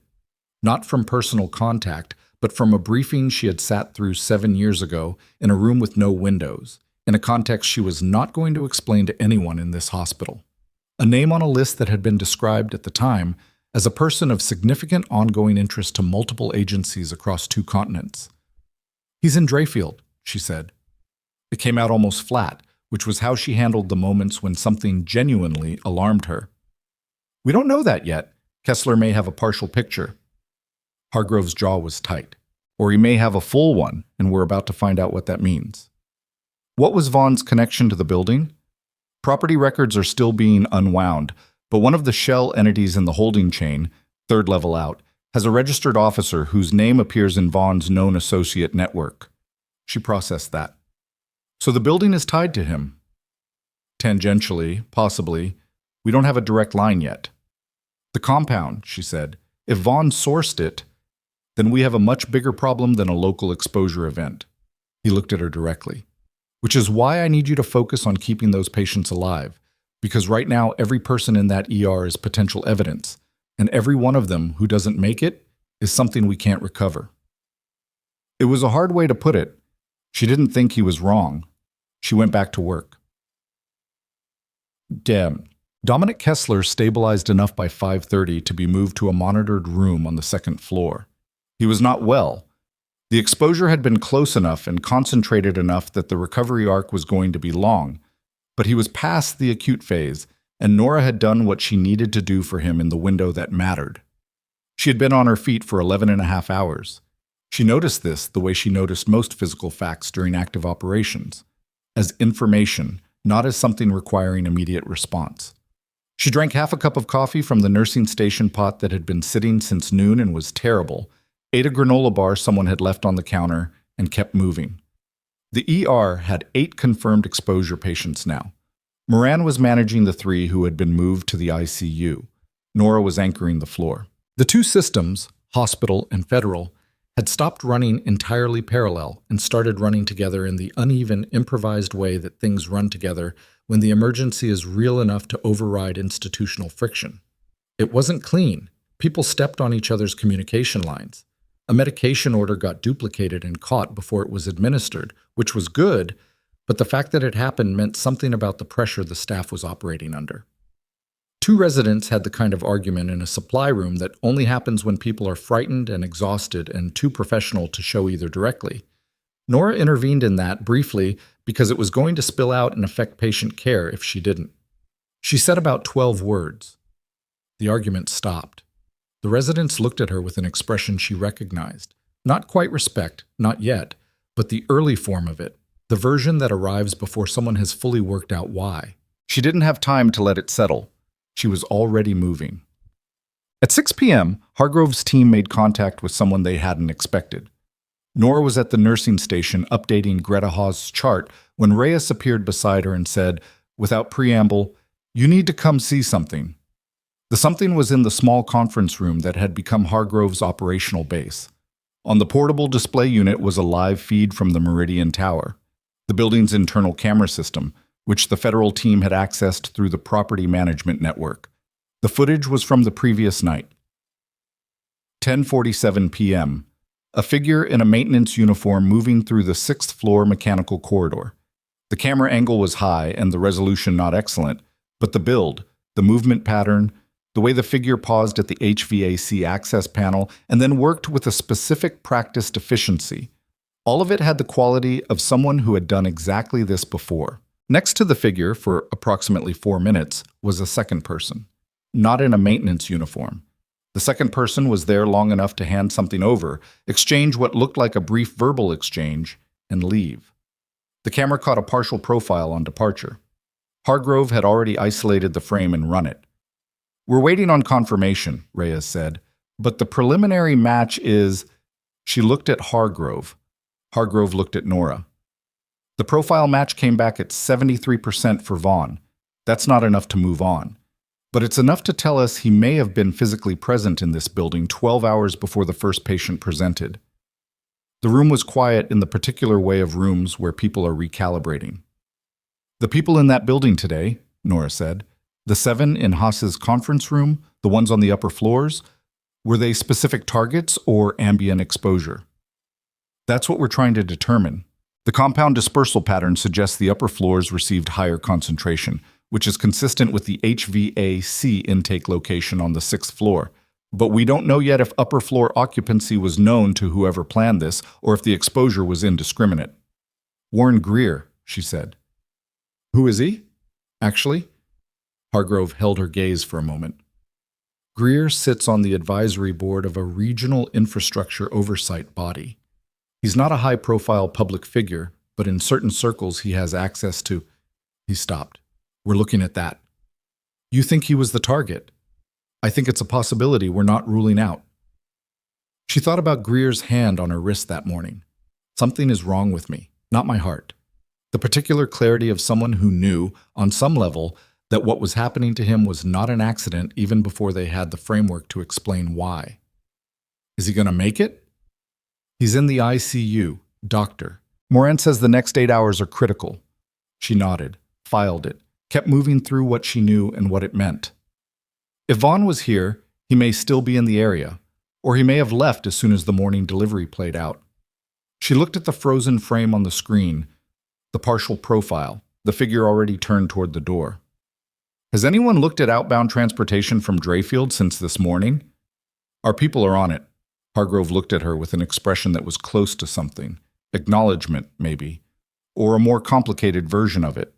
Not from personal contact, but from a briefing she had sat through 7 years ago in a room with no windows, in a context she was not going to explain to anyone in this hospital. A name on a list that had been described at the time as a person of significant ongoing interest to multiple agencies across 2 continents. "He's in Drayfield," she said. It came out almost flat, which was how she handled the moments when something genuinely alarmed her. "We don't know that yet. Kessler may have a partial picture." Hargrove's jaw was tight. "Or he may have a full one, and we're about to find out what that means." What was Vaughn's connection to the building? Property records are still being unwound, but one of the shell entities in the holding chain, 3rd level out, has a registered officer whose name appears in Vaughn's known associate network. She processed that. So the building is tied to him. Tangentially, possibly. We don't have a direct line yet. The compound, she said. If Vaughn sourced it, then we have a much bigger problem than a local exposure event. He looked at her directly. Which is why I need you to focus on keeping those patients alive, because right now every person in that ER is potential evidence, and every one of them who doesn't make it is something we can't recover. It was a hard way to put it. She didn't think he was wrong. She went back to work. Damn. Dominic Kessler stabilized enough by 5:30 to be moved to a monitored room on the 2nd floor. He was not well. The exposure had been close enough and concentrated enough that the recovery arc was going to be long, but he was past the acute phase, and Nora had done what she needed to do for him in the window that mattered. She had been on her feet for 11.5 hours. She noticed this the way she noticed most physical facts during active operations, as information, not as something requiring immediate response. She drank half a cup of coffee from the nursing station pot that had been sitting since noon and was terrible, ate a granola bar someone had left on the counter, and kept moving. The ER had 8 confirmed exposure patients now. Moran was managing the 3 who had been moved to the ICU. Nora was anchoring the floor. The 2 systems, hospital and federal, had stopped running entirely parallel and started running together in the uneven, improvised way that things run together when the emergency is real enough to override institutional friction. It wasn't clean. People stepped on each other's communication lines. A medication order got duplicated and caught before it was administered, which was good, but the fact that it happened meant something about the pressure the staff was operating under. 2 residents had the kind of argument in a supply room that only happens when people are frightened and exhausted and too professional to show either directly. Nora intervened in that briefly because it was going to spill out and affect patient care if she didn't. She said about 12 words. The argument stopped. The residents looked at her with an expression she recognized. Not quite respect, not yet, but the early form of it, the version that arrives before someone has fully worked out why. She didn't have time to let it settle. She was already moving. At 6 p.m., Hargrove's team made contact with someone they hadn't expected. Nora was at the nursing station updating Greta Hawes' chart when Reyes appeared beside her and said, without preamble, "You need to come see something." The something was in the small conference room that had become Hargrove's operational base. On the portable display unit was a live feed from the Meridian Tower, the building's internal camera system, which the federal team had accessed through the property management network. The footage was from the previous night. 10:47 p.m. A figure in a maintenance uniform moving through the sixth-floor mechanical corridor. The camera angle was high and the resolution not excellent, but the build, the movement pattern, the way the figure paused at the HVAC access panel and then worked with a specific practiced efficiency, all of it had the quality of someone who had done exactly this before. Next to the figure, for approximately 4 minutes, was a second person, not in a maintenance uniform. The second person was there long enough to hand something over, exchange what looked like a brief verbal exchange, and leave. The camera caught a partial profile on departure. Hargrove had already isolated the frame and run it. "We're waiting on confirmation," Reyes said, "but the preliminary match is—" She looked at Hargrove. Hargrove looked at Nora. "The profile match came back at 73% for Vaughn. That's not enough to move on. But it's enough to tell us he may have been physically present in this building 12 hours before the first patient presented." The room was quiet in the particular way of rooms where people are recalibrating. "The people in that building today," Nora said, "the 7 in Haas's conference room, the ones on the upper floors, were they specific targets or ambient exposure?" "That's what we're trying to determine. The compound dispersal pattern suggests the upper floors received higher concentration, which is consistent with the HVAC intake location on the 6th floor. But we don't know yet if upper floor occupancy was known to whoever planned this or if the exposure was indiscriminate." "Warren Greer," she said. "Who is he?" "Actually?" Hargrove held her gaze for a moment. "Greer sits on the advisory board of a regional infrastructure oversight body. He's not a high-profile public figure, but in certain circles he has access to—" He stopped. "We're looking at that." "You think he was the target?" "I think it's a possibility we're not ruling out." She thought about Greer's hand on her wrist that morning. Something is wrong with me, not my heart. The particular clarity of someone who knew, on some level, that what was happening to him was not an accident even before they had the framework to explain why. "Is he going to make it?" "He's in the ICU, doctor. Moran says the next 8 hours are critical." She nodded, filed it, kept moving through what she knew and what it meant. If Vaughn was here, he may still be in the area, or he may have left as soon as the morning delivery played out. She looked at the frozen frame on the screen, the partial profile, the figure already turned toward the door. "Has anyone looked at outbound transportation from Drayfield since this morning?" "Our people are on it." Hargrove looked at her with an expression that was close to something, acknowledgement, maybe, or a more complicated version of it.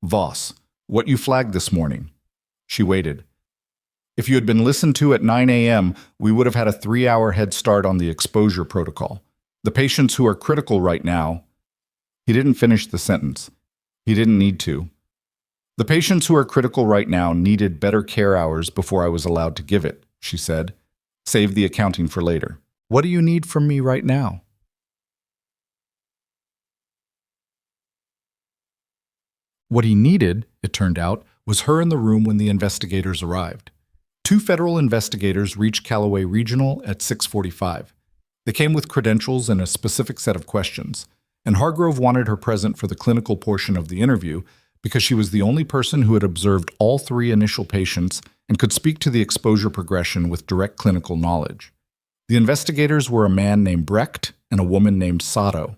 "Voss, what you flagged this morning?" She waited. "If you had been listened to at 9 a.m., we would have had a 3-hour head start on the exposure protocol. The patients who are critical right now—" He didn't finish the sentence. He didn't need to. "The patients who are critical right now needed better care hours before I was allowed to give it," she said. "Save the accounting for later. What do you need from me right now?" What he needed, it turned out, was her in the room when the investigators arrived. 2 federal investigators reached Callaway Regional at 6:45. They came with credentials and a specific set of questions, and Hargrove wanted her present for the clinical portion of the interview because she was the only person who had observed all 3 initial patients and could speak to the exposure progression with direct clinical knowledge. The investigators were a man named Brecht and a woman named Sato.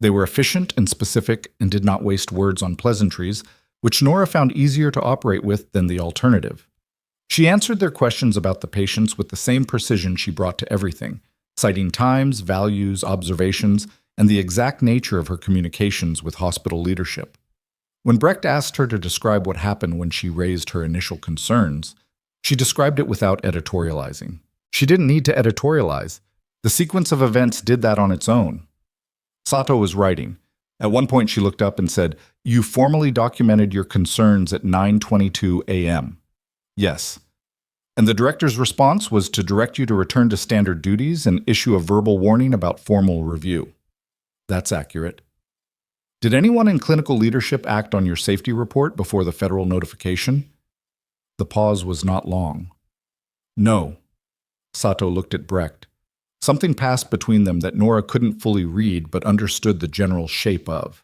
They were efficient and specific and did not waste words on pleasantries, which Nora found easier to operate with than the alternative. She answered their questions about the patients with the same precision she brought to everything, citing times, values, observations, and the exact nature of her communications with hospital leadership. When Brecht asked her to describe what happened when she raised her initial concerns, she described it without editorializing. She didn't need to editorialize. The sequence of events did that on its own. Sato was writing. At one point she looked up and said, "You formally documented your concerns at 9:22 a.m. "Yes." "And the director's response was to direct you to return to standard duties and issue a verbal warning about formal review." "That's accurate." "Did anyone in clinical leadership act on your safety report before the federal notification?" The pause was not long. "No." Sato looked at Brecht. Something passed between them that Nora couldn't fully read but understood the general shape of.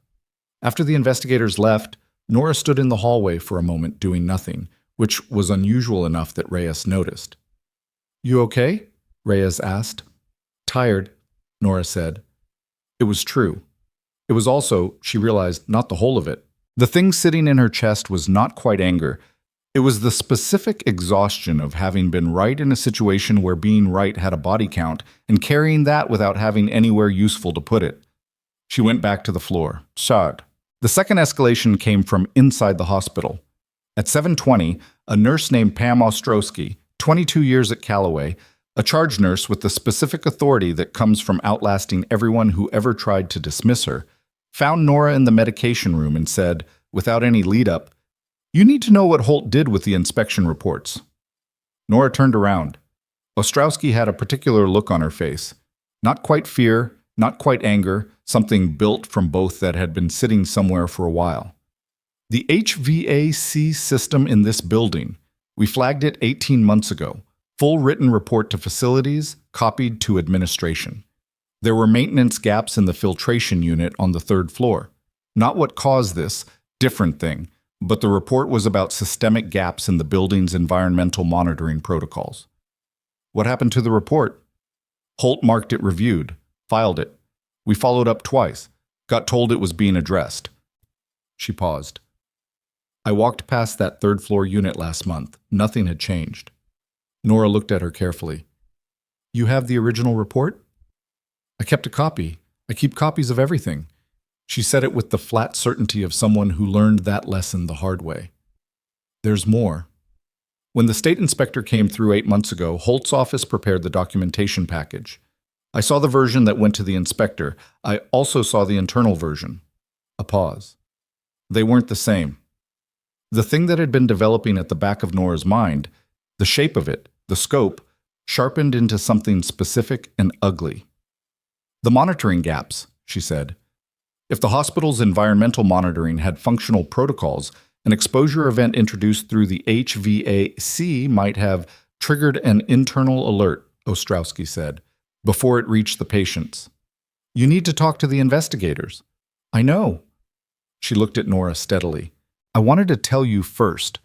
After the investigators left, Nora stood in the hallway for a moment doing nothing, which was unusual enough that Reyes noticed. "You okay?" Reyes asked. "Tired. Nora said. It was true. It was also, she realized, not the whole of it. The thing sitting in her chest was not quite anger. It was the specific exhaustion of having been right in a situation where being right had a body count and carrying that without having anywhere useful to put it. She went back to the floor, sad. The second escalation came from inside the hospital. At 7:20, a nurse named Pam Ostrowski, 22 years at Callaway, a charge nurse with the specific authority that comes from outlasting everyone who ever tried to dismiss her, found Nora in the medication room and said, without any lead-up, "You need to know what Holt did with the inspection reports." Nora turned around. Ostrowski had a particular look on her face. Not quite fear, not quite anger, something built from both that had been sitting somewhere for a while. The HVAC system in this building, we flagged it 18 months ago. Full written report to facilities, copied to administration. There were maintenance gaps in the filtration unit on the third floor. Not what caused this, different thing, but the report was about systemic gaps in the building's environmental monitoring protocols. What happened to the report? Holt marked it reviewed, filed it. We followed up twice, got told it was being addressed. She paused. I walked past that third floor unit last month. Nothing had changed. Nora looked at her carefully. You have the original report? I kept a copy. I keep copies of everything. She said it with the flat certainty of someone who learned that lesson the hard way. There's more. When the state inspector came through 8 months ago, Holt's office prepared the documentation package. I saw the version that went to the inspector. I also saw the internal version. A pause. They weren't the same. The thing that had been developing at the back of Nora's mind, the shape of it, the scope, sharpened into something specific and ugly. The monitoring gaps, she said. If the hospital's environmental monitoring had functional protocols, an exposure event introduced through the HVAC might have triggered an internal alert, Ostrowski said, before it reached the patients. You need to talk to the investigators. I know. She looked at Nora steadily. I wanted to tell you first,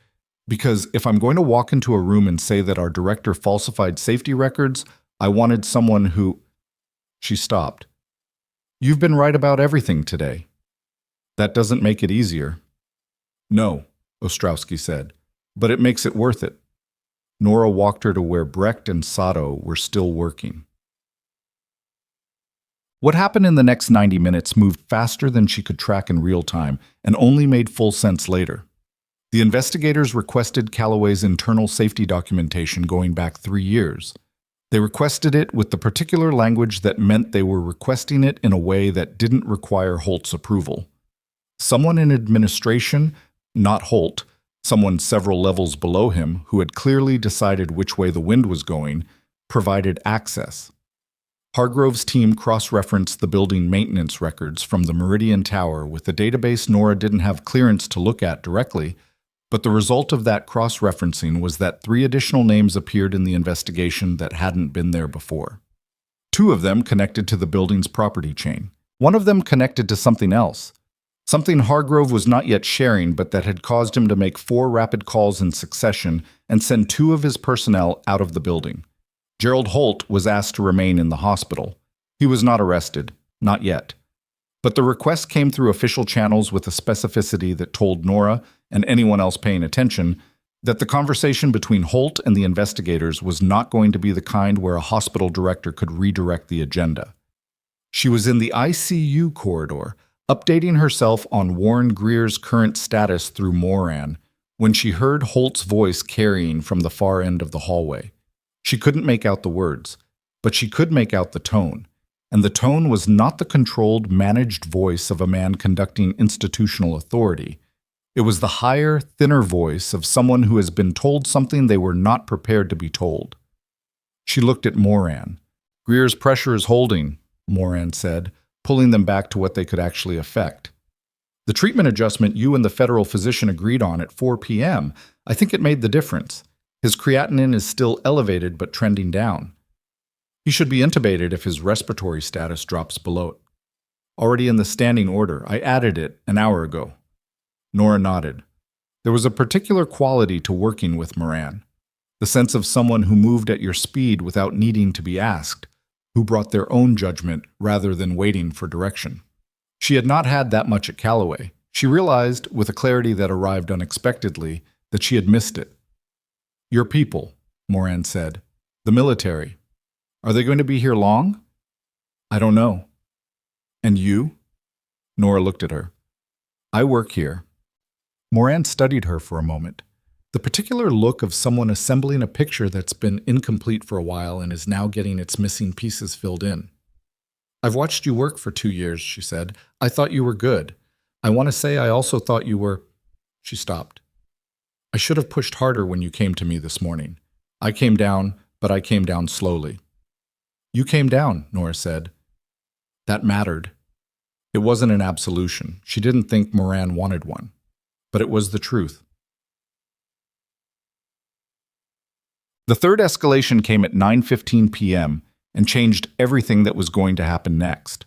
because if I'm going to walk into a room and say that our director falsified safety records, I wanted someone who... She stopped. You've been right about everything today. That doesn't make it easier. No, Ostrowski said, but it makes it worth it. Nora walked her to where Brecht and Sato were still working. What happened in the next 90 minutes moved faster than she could track in real time and only made full sense later. The investigators requested Callaway's internal safety documentation going back 3 years. They requested it with the particular language that meant they were requesting it in a way that didn't require Holt's approval. Someone in administration, not Holt, someone several levels below him who had clearly decided which way the wind was going, provided access. Hargrove's team cross-referenced the building maintenance records from the Meridian Tower with a database Nora didn't have clearance to look at directly, but the result of that cross-referencing was that 3 additional names appeared in the investigation that hadn't been there before. 2 of them connected to the building's property chain. 1 of them connected to something else. Something Hargrove was not yet sharing, but that had caused him to make 4 rapid calls in succession and send 2 of his personnel out of the building. Gerald Holt was asked to remain in the hospital. He was not arrested, not yet. But the request came through official channels with a specificity that told Nora, and anyone else paying attention, that the conversation between Holt and the investigators was not going to be the kind where a hospital director could redirect the agenda. She was in the ICU corridor, updating herself on Warren Greer's current status through Moran, when she heard Holt's voice carrying from the far end of the hallway. She couldn't make out the words, but she could make out the tone, and the tone was not the controlled, managed voice of a man conducting institutional authority. It was the higher, thinner voice of someone who has been told something they were not prepared to be told. She looked at Moran. Greer's pressure is holding, Moran said, pulling them back to what they could actually affect. The treatment adjustment you and the federal physician agreed on at 4 p.m., I think it made the difference. His creatinine is still elevated but trending down. He should be intubated if his respiratory status drops below it. Already in the standing order, I added it an hour ago. Nora nodded. There was a particular quality to working with Moran. The sense of someone who moved at your speed without needing to be asked. who brought their own judgment rather than waiting for direction. She had not had that much at Callaway. She realized, with a clarity that arrived unexpectedly, that she had missed it. "Your people," Moran said. "The military. Are they going to be here long?" "I don't know." "And you?" Nora looked at her. "I work here." Moran studied her for a moment. The particular look of someone assembling a picture that's been incomplete for a while and is now getting its missing pieces filled in. "I've watched you work for 2 years," she said. "I thought you were good. I want to say I also thought you were—" She stopped. "I should have pushed harder when you came to me this morning. I came down, but I came down slowly." "You came down," Nora said. That mattered. It wasn't an absolution. She didn't think Moran wanted one. But it was the truth. The third escalation came at 9:15 p.m. and changed everything that was going to happen next.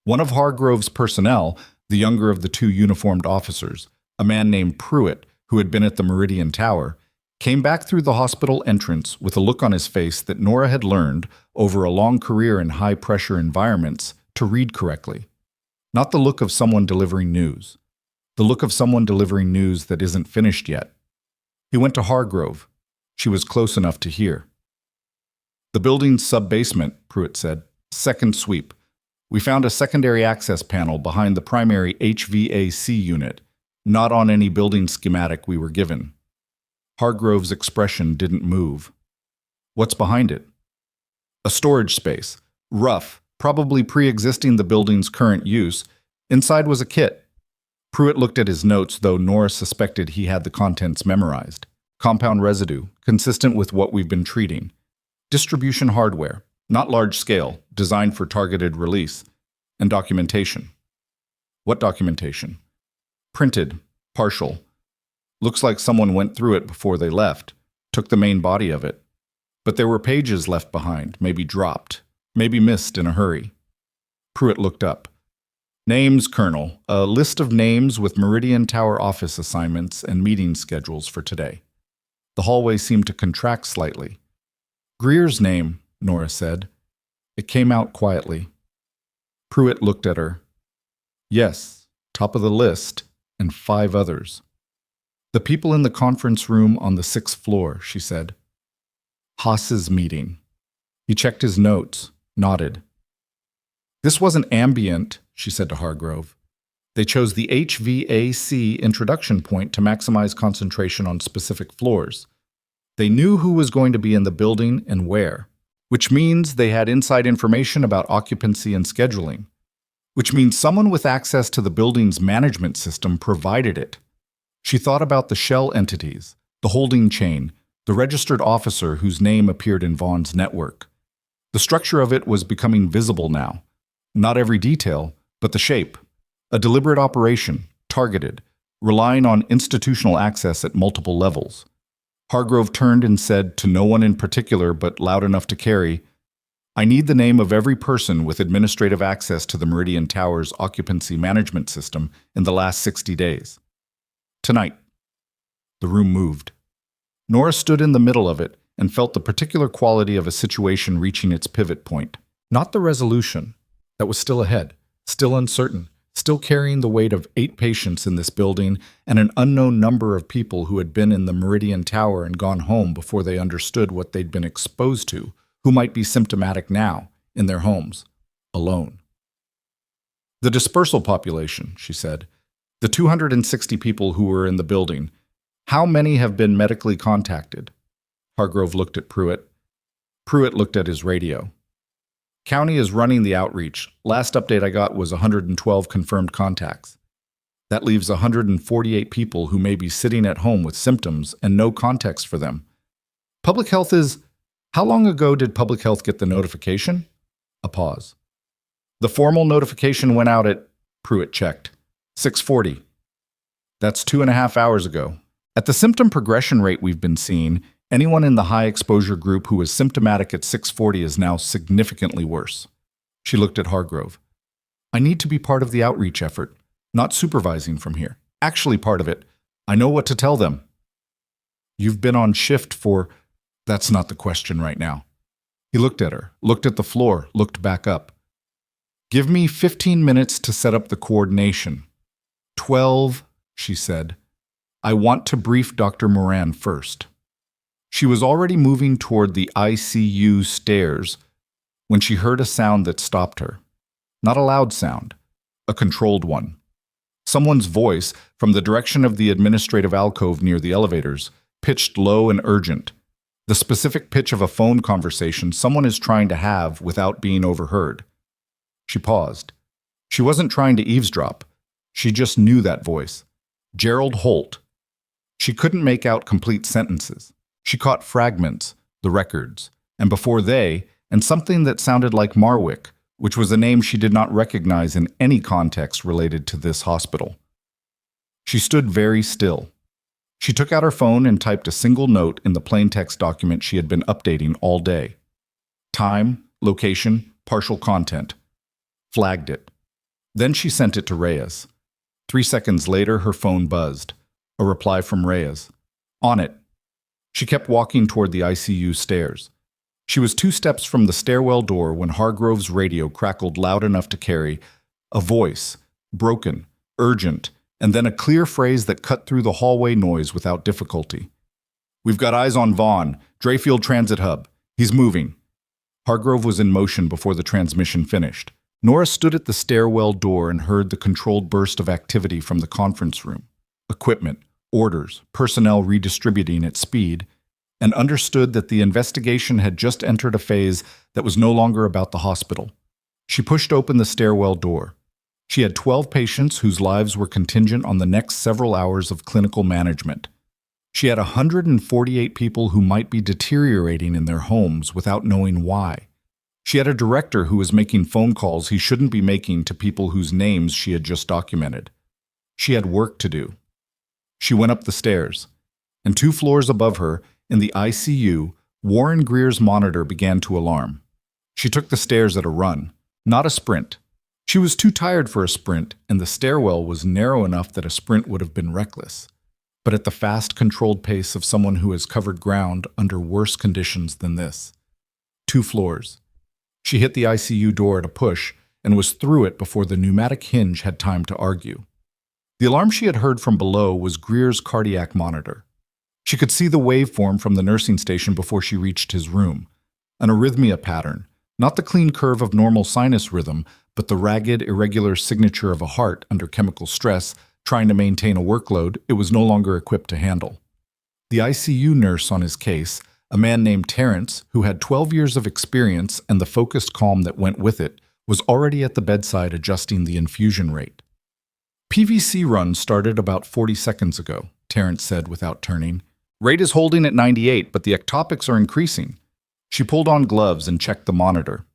One of Hargrove's personnel, the younger of the two uniformed officers, a man named Pruitt, who had been at the Meridian Tower, came back through the hospital entrance with a look on his face that Nora had learned, over a long career in high-pressure environments, to read correctly. Not the look of someone delivering news. The look of someone delivering news that isn't finished yet. He went to Hargrove. She was close enough to hear. "The building's sub-basement," Pruitt said. "Second sweep. We found a secondary access panel behind the primary HVAC unit, not on any building schematic we were given." Hargrove's expression didn't move. "What's behind it?" "A storage space. Rough, probably pre-existing the building's current use. Inside was a kit." Pruitt looked at his notes, though Nora suspected he had the contents memorized. "Compound residue, consistent with what we've been treating. Distribution hardware, not large scale, designed for targeted release. And documentation." "What documentation?" "Printed, partial. Looks like someone went through it before they left, took the main body of it. But there were pages left behind, maybe dropped, maybe missed in a hurry." Pruitt looked up. "Names, Colonel. A list of names with Meridian Tower office assignments and meeting schedules for today." The hallway seemed to contract slightly. "Greer's name," Nora said. It came out quietly. Pruitt looked at her. "Yes, top of the list, and 5 others. The people in the conference room on the 6th floor," she said. "Haas's meeting." He checked his notes, nodded. "This wasn't ambient," she said to Hargrove. "They chose the HVAC introduction point to maximize concentration on specific floors. They knew who was going to be in the building and where, which means they had inside information about occupancy and scheduling, which means someone with access to the building's management system provided it." She thought about the shell entities, the holding chain, the registered officer whose name appeared in Vaughn's network. The structure of it was becoming visible now. Not every detail, but the shape. A deliberate operation, targeted, relying on institutional access at multiple levels. Hargrove turned and said to no one in particular but loud enough to carry, "I need the name of every person with administrative access to the Meridian Tower's occupancy management system in the last 60 days. Tonight." The room moved. Nora stood in the middle of it and felt the particular quality of a situation reaching its pivot point. Not the resolution. That was still ahead, still uncertain, still carrying the weight of 8 patients in this building and an unknown number of people who had been in the Meridian Tower and gone home before they understood what they'd been exposed to, who might be symptomatic now, in their homes, alone. "The dispersal population," she said. "The 260 people who were in the building. How many have been medically contacted?" Hargrove looked at Pruitt. Pruitt looked at his radio. "County is running the outreach. Last update I got was 112 confirmed contacts. That leaves 148 people who may be sitting at home with symptoms and no context for them. Public health is... How long ago did public health get the notification?" A pause. "The formal notification went out at..." Pruitt checked. 6:40. That's 2.5 hours ago. At the symptom progression rate we've been seeing, anyone in the high exposure group who was symptomatic at 6:40 is now significantly worse." She looked at Hargrove. "I need to be part of the outreach effort, not supervising from here. Actually part of it. I know what to tell them." "You've been on shift for..." "That's not the question right now." He looked at her, looked at the floor, looked back up. "Give me 15 minutes to set up the coordination." 12, she said. "I want to brief Dr. Moran first." She was already moving toward the ICU stairs when she heard a sound that stopped her. Not a loud sound, a controlled one. Someone's voice, from the direction of the administrative alcove near the elevators, pitched low and urgent. The specific pitch of a phone conversation someone is trying to have without being overheard. She paused. She wasn't trying to eavesdrop. She just knew that voice. Gerald Holt. She couldn't make out complete sentences. She caught fragments, the records, and before they, and something that sounded like Marwick, which was a name she did not recognize in any context related to this hospital. She stood very still. She took out her phone and typed a single note in the plain text document she had been updating all day. Time, location, partial content. Flagged it. Then she sent it to Reyes. 3 seconds later, her phone buzzed. A reply from Reyes. On it. She kept walking toward the ICU stairs. She was 2 steps from the stairwell door when Hargrove's radio crackled loud enough to carry a voice, broken, urgent, and then a clear phrase that cut through the hallway noise without difficulty. "We've got eyes on Vaughn, Drayfield Transit Hub. He's moving." Hargrove was in motion before the transmission finished. Nora stood at the stairwell door and heard the controlled burst of activity from the conference room. Equipment, orders, personnel redistributing at speed, and understood that the investigation had just entered a phase that was no longer about the hospital. She pushed open the stairwell door. She had 12 patients whose lives were contingent on the next several hours of clinical management. She had 148 people who might be deteriorating in their homes without knowing why. She had a director who was making phone calls he shouldn't be making to people whose names she had just documented. She had work to do. She went up the stairs, and 2 floors above her, in the ICU, Warren Greer's monitor began to alarm. She took the stairs at a run, not a sprint. She was too tired for a sprint, and the stairwell was narrow enough that a sprint would have been reckless. But at the fast, controlled pace of someone who has covered ground under worse conditions than this. 2 floors. She hit the ICU door at a push and was through it before the pneumatic hinge had time to argue. The alarm she had heard from below was Greer's cardiac monitor. She could see the waveform from the nursing station before she reached his room. An arrhythmia pattern, not the clean curve of normal sinus rhythm, but the ragged, irregular signature of a heart under chemical stress, trying to maintain a workload it was no longer equipped to handle. The ICU nurse on his case, a man named Terrence, who had 12 years of experience and the focused calm that went with it, was already at the bedside adjusting the infusion rate. "PVC run started about 40 seconds ago," Terrence said without turning. "Rate is holding at 98, but the ectopics are increasing." She pulled on gloves and checked the monitor.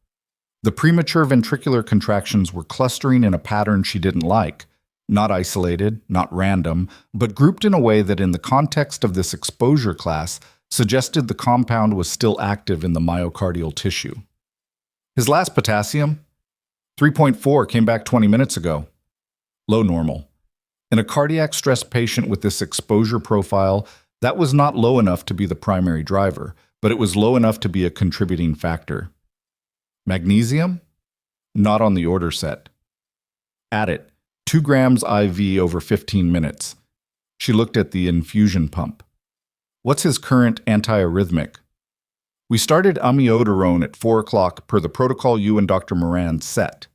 The premature ventricular contractions were clustering in a pattern she didn't like, not isolated, not random, but grouped in a way that in the context of this exposure class suggested the compound was still active in the myocardial tissue. "His last potassium? 3.4 came back 20 minutes ago. Low normal. In a cardiac stress patient with this exposure profile, that was not low enough to be the primary driver, but it was low enough to be a contributing factor. Magnesium? Not on the order set. Add it. 2 grams IV over 15 minutes. She looked at the infusion pump. What's his current antiarrhythmic? We started amiodarone at 4 o'clock per the protocol you and Dr. Moran set.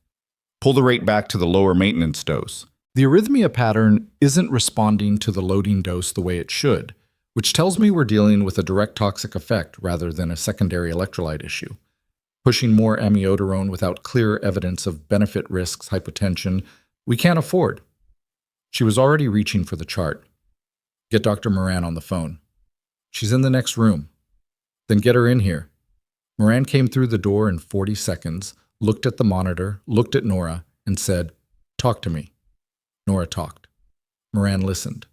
Pull the rate back to the lower maintenance dose. The arrhythmia pattern isn't responding to the loading dose the way it should, which tells me we're dealing with a direct toxic effect rather than a secondary electrolyte issue. Pushing more amiodarone without clear evidence of benefit risks hypotension, we can't afford. She was already reaching for the chart. Get Dr. Moran on the phone. She's in the next room. Then get her in here. Moran came through the door in 40 seconds, looked at the monitor, looked at Nora, and said, "Talk to me." Nora talked. Moran listened.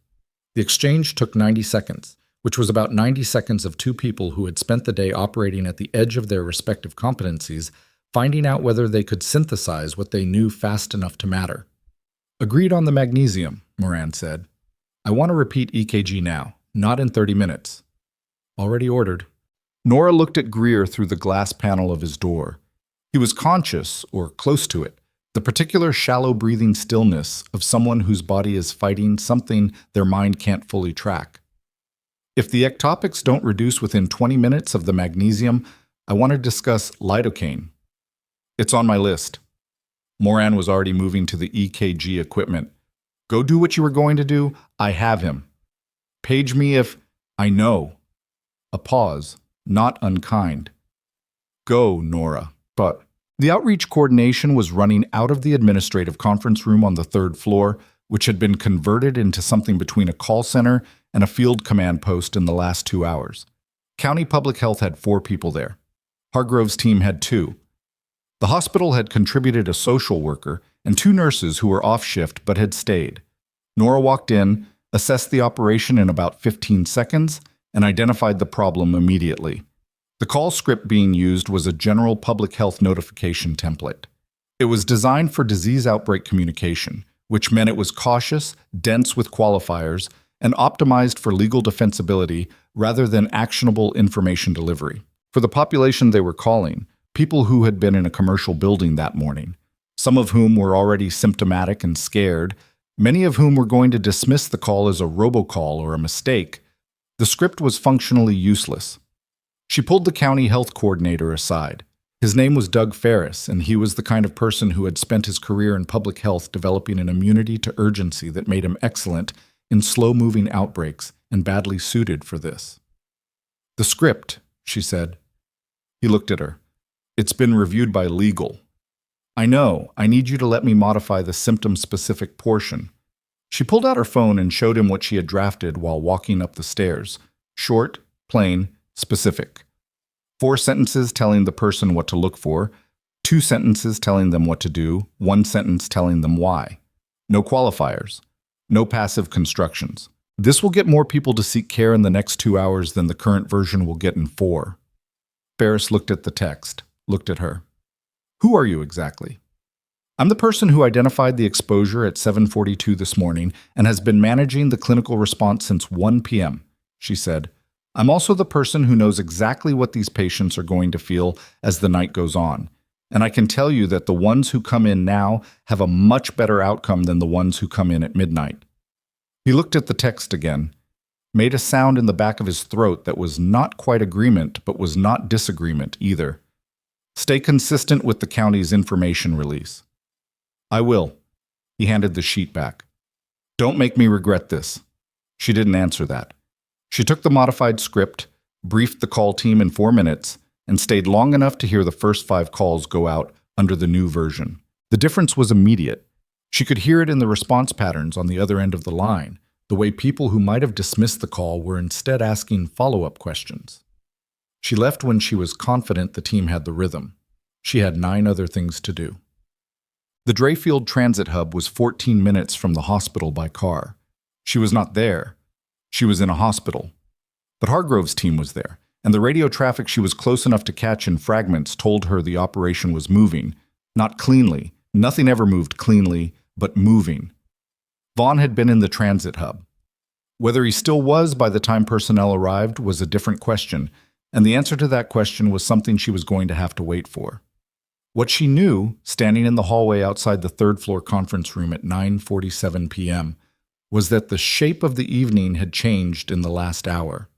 The exchange took 90 seconds, which was about 90 seconds of 2 people who had spent the day operating at the edge of their respective competencies, finding out whether they could synthesize what they knew fast enough to matter. "Agreed on the magnesium," Moran said. "I want to repeat EKG now, not in 30 minutes. "Already ordered." Nora looked at Greer through the glass panel of his door. He was conscious, or close to it, the particular shallow breathing stillness of someone whose body is fighting something their mind can't fully track. If the ectopics don't reduce within 20 minutes of the magnesium, I want to discuss lidocaine. It's on my list. Moran was already moving to the EKG equipment. Go do what you were going to do. I have him. Page me if I know. A pause, not unkind. Go, Nora. But the outreach coordination was running out of the administrative conference room on the third floor, which had been converted into something between a call center and a field command post in the last 2 hours. County Public Health had 4 people there. Hargrove's team had 2. The hospital had contributed a social worker and 2 nurses who were off shift but had stayed. Nora walked in, assessed the operation in about 15 seconds, and identified the problem immediately. The call script being used was a general public health notification template. It was designed for disease outbreak communication, which meant it was cautious, dense with qualifiers, and optimized for legal defensibility rather than actionable information delivery. For the population they were calling, people who had been in a commercial building that morning, some of whom were already symptomatic and scared, many of whom were going to dismiss the call as a robocall or a mistake, the script was functionally useless. She pulled the county health coordinator aside. His name was Doug Ferris, and he was the kind of person who had spent his career in public health developing an immunity to urgency that made him excellent in slow-moving outbreaks and badly suited for this. "The script," she said. He looked at her. "It's been reviewed by legal." "I know. I need you to let me modify the symptom-specific portion." She pulled out her phone and showed him what she had drafted while walking up the stairs. Short, plain, specific. 4 sentences telling the person what to look for, 2 sentences telling them what to do, 1 sentence telling them why. No qualifiers. No passive constructions. This will get more people to seek care in the next 2 hours than the current version will get in 4. Ferris looked at the text, looked at her. "Who are you exactly?" "I'm the person who identified the exposure at 7:42 this morning and has been managing the clinical response since 1 p.m., she said. "I'm also the person who knows exactly what these patients are going to feel as the night goes on. And I can tell you that the ones who come in now have a much better outcome than the ones who come in at midnight." He looked at the text again, made a sound in the back of his throat that was not quite agreement but was not disagreement either. "Stay consistent with the county's information release." "I will." He handed the sheet back. "Don't make me regret this." She didn't answer that. She took the modified script, briefed the call team in 4 minutes, and stayed long enough to hear the first 5 calls go out under the new version. The difference was immediate. She could hear it in the response patterns on the other end of the line, the way people who might have dismissed the call were instead asking follow-up questions. She left when she was confident the team had the rhythm. She had 9 other things to do. The Drayfield Transit Hub was 14 minutes from the hospital by car. She was not there. She was in a hospital. But Hargrove's team was there, and the radio traffic she was close enough to catch in fragments told her the operation was moving. Not cleanly. Nothing ever moved cleanly, but moving. Vaughn had been in the transit hub. Whether he still was by the time personnel arrived was a different question, and the answer to that question was something she was going to have to wait for. What she knew, standing in the hallway outside the third-floor conference room at 9:47 p.m., was that the shape of the evening had changed in the last hour.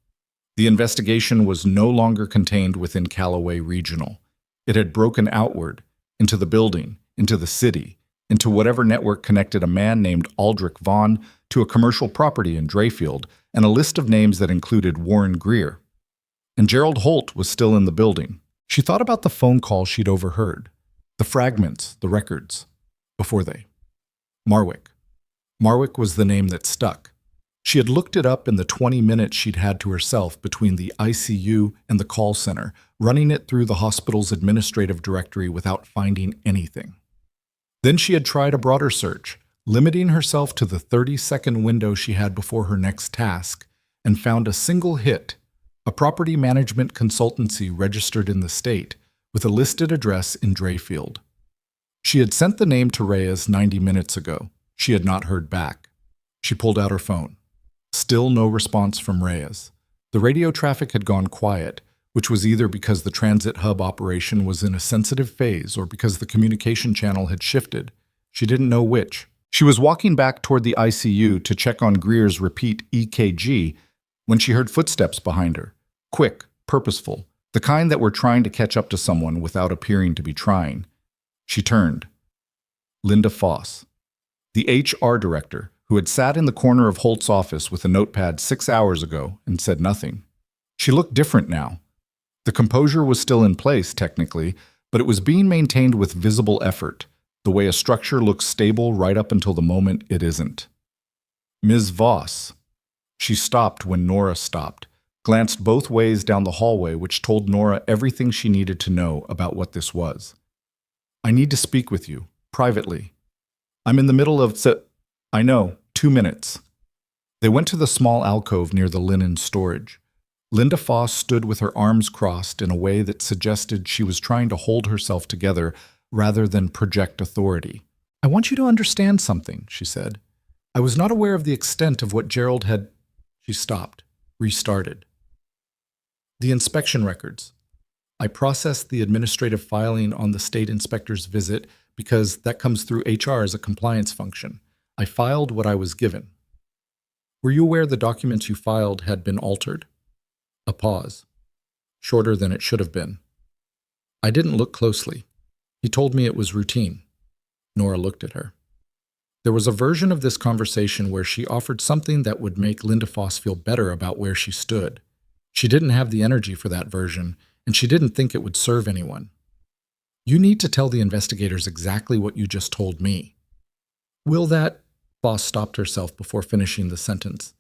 The investigation was no longer contained within Callaway Regional. It had broken outward, into the building, into the city, into whatever network connected a man named Aldrich Vaughn to a commercial property in Drayfield, and a list of names that included Warren Greer. And Gerald Holt was still in the building. She thought about the phone call she'd overheard, the fragments, the records, before they. Marwick. Marwick was the name that stuck. She had looked it up in the 20 minutes she'd had to herself between the ICU and the call center, running it through the hospital's administrative directory without finding anything. Then she had tried a broader search, limiting herself to the 30-second window she had before her next task, and found a single hit, a property management consultancy registered in the state, with a listed address in Drayfield. She had sent the name to Reyes 90 minutes ago. She had not heard back. She pulled out her phone. Still no response from Reyes. The radio traffic had gone quiet, which was either because the transit hub operation was in a sensitive phase or because the communication channel had shifted. She didn't know which. She was walking back toward the ICU to check on Greer's repeat EKG when she heard footsteps behind her. Quick, purposeful, the kind that were trying to catch up to someone without appearing to be trying. She turned. Linda Foss, the HR director, who had sat in the corner of Holt's office with a notepad 6 hours ago and said nothing. She looked different now. The composure was still in place, technically, but it was being maintained with visible effort, the way a structure looks stable right up until the moment it isn't. Ms. Voss. She stopped when Nora stopped, glanced both ways down the hallway, which told Nora everything she needed to know about what this was. I need to speak with you, privately. I'm in the middle of I know, 2 minutes. They went to the small alcove near the linen storage. Linda Foss stood with her arms crossed in a way that suggested she was trying to hold herself together rather than project authority. I want you to understand something, she said. I was not aware of the extent of what Gerald had... She stopped, restarted. The inspection records. I processed the administrative filing on the state inspector's visit because that comes through HR as a compliance function. I filed what I was given. Were you aware the documents you filed had been altered? A pause, shorter than it should have been. I didn't look closely. He told me it was routine. Nora looked at her. There was a version of this conversation where she offered something that would make Linda Foss feel better about where she stood. She didn't have the energy for that version, and she didn't think it would serve anyone. You need to tell the investigators exactly what you just told me. Will that... Foss stopped herself before finishing the sentence.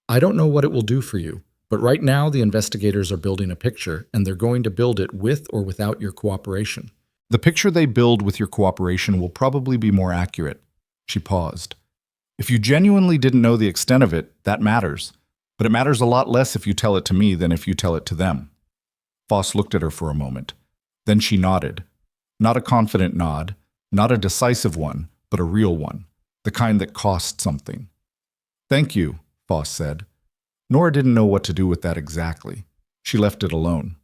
I don't know what it will do for you, but right now the investigators are building a picture, and they're going to build it with or without your cooperation. The picture they build with your cooperation will probably be more accurate. She paused. If you genuinely didn't know the extent of it, that matters. But it matters a lot less if you tell it to me than if you tell it to them. Foss looked at her for a moment. Then she nodded. Not a confident nod, not a decisive one, but a real one. The kind that cost something. Thank you, Foss said. Nora didn't know what to do with that exactly. She left it alone.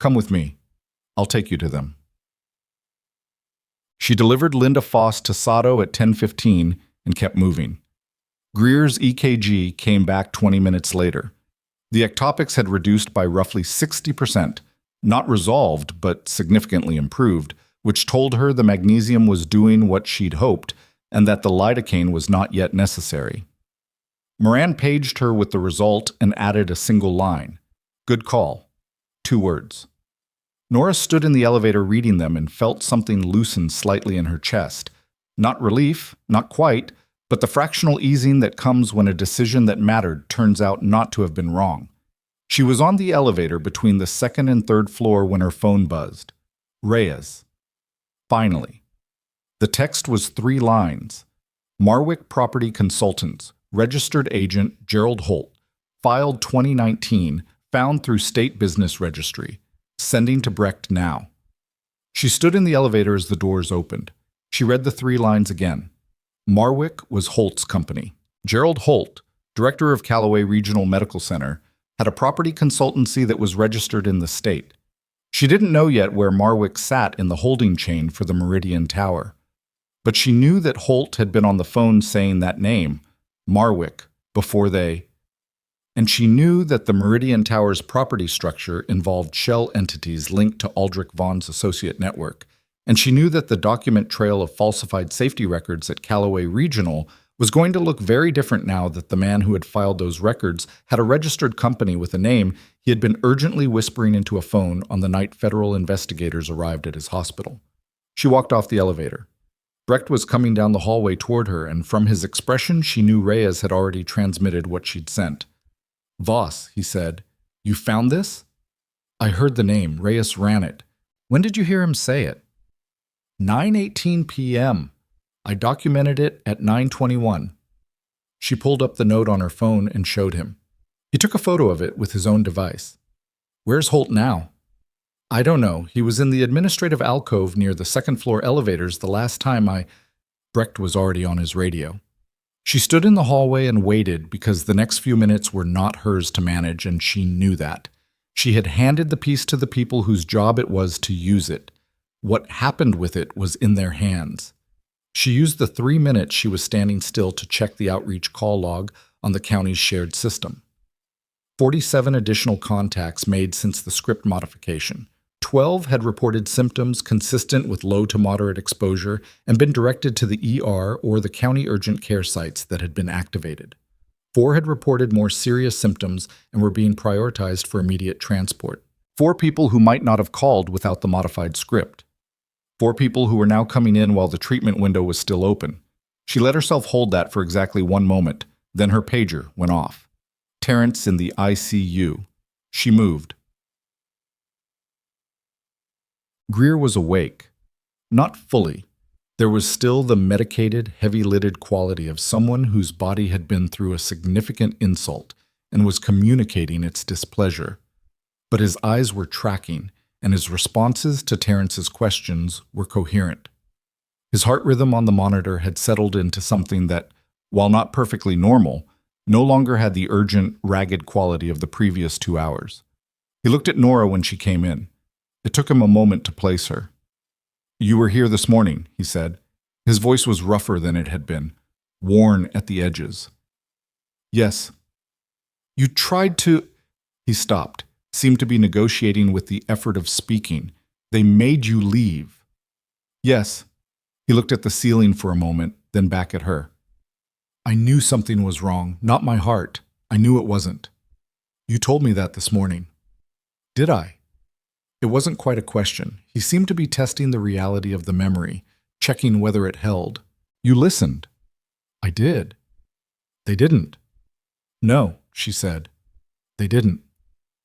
Come with me. I'll take you to them. She delivered Linda Foss to Sato at 10:15 and kept moving. Greer's EKG came back 20 minutes later. The ectopics had reduced by roughly 60%, not resolved, but significantly improved, which told her the magnesium was doing what she'd hoped, and that the lidocaine was not yet necessary. Moran paged her with the result and added a single line. Good call. 2 words. Nora stood in the elevator reading them and felt something loosen slightly in her chest. Not relief, not quite, but the fractional easing that comes when a decision that mattered turns out not to have been wrong. She was on the elevator between the 2nd and 3rd floor when her phone buzzed. Reyes. Finally. The text was 3 lines. Marwick Property Consultants, registered agent Gerald Holt, filed 2019, found through State Business Registry, sending to Brecht now. She stood in the elevator as the doors opened. She read the 3 lines again. Marwick was Holt's company. Gerald Holt, director of Callaway Regional Medical Center, had a property consultancy that was registered in the state. She didn't know yet where Marwick sat in the holding chain for the Meridian Tower. But she knew that Holt had been on the phone saying that name, Marwick, before they... And she knew that the Meridian Tower's property structure involved shell entities linked to Aldrich Vaughn's associate network. And she knew that the document trail of falsified safety records at Callaway Regional was going to look very different now that the man who had filed those records had a registered company with a name he had been urgently whispering into a phone on the night federal investigators arrived at his hospital. She walked off the elevator. Brecht was coming down the hallway toward her, and from his expression she knew Reyes had already transmitted what she'd sent. Voss, he said, you found this? I heard the name. Reyes ran it. When did you hear him say it? 9:18 p.m. I documented it at 9:21. She pulled up the note on her phone and showed him. He took a photo of it with his own device. Where's Holt now? I don't know. He was in the administrative alcove near the 2nd floor elevators the last time Brecht was already on his radio. She stood in the hallway and waited because the next few minutes were not hers to manage, and she knew that. She had handed the piece to the people whose job it was to use it. What happened with it was in their hands. She used the 3 minutes she was standing still to check the outreach call log on the county's shared system. 47 additional contacts made since the script modification. 12 had reported symptoms consistent with low to moderate exposure and been directed to the ER or the county urgent care sites that had been activated. 4 had reported more serious symptoms and were being prioritized for immediate transport. 4 people who might not have called without the modified script. 4 people who were now coming in while the treatment window was still open. She let herself hold that for exactly 1 moment, then her pager went off. Terrence in the ICU. She moved. Greer was awake. Not fully. There was still the medicated, heavy-lidded quality of someone whose body had been through a significant insult and was communicating its displeasure. But his eyes were tracking, and his responses to Terrence's questions were coherent. His heart rhythm on the monitor had settled into something that, while not perfectly normal, no longer had the urgent, ragged quality of the previous 2 hours. He looked at Nora when she came in. It took him a moment to place her. "You were here this morning," he said. His voice was rougher than it had been, worn at the edges. "Yes." "You tried to—" He stopped, seemed to be negotiating with the effort of speaking. "They made you leave." "Yes." He looked at the ceiling for a moment, then back at her. "I knew something was wrong, not my heart. I knew it wasn't. You told me that this morning." "Did I?" It wasn't quite a question. He seemed to be testing the reality of the memory, checking whether it held. "You listened." "I did." "They didn't." "No," she said. "They didn't."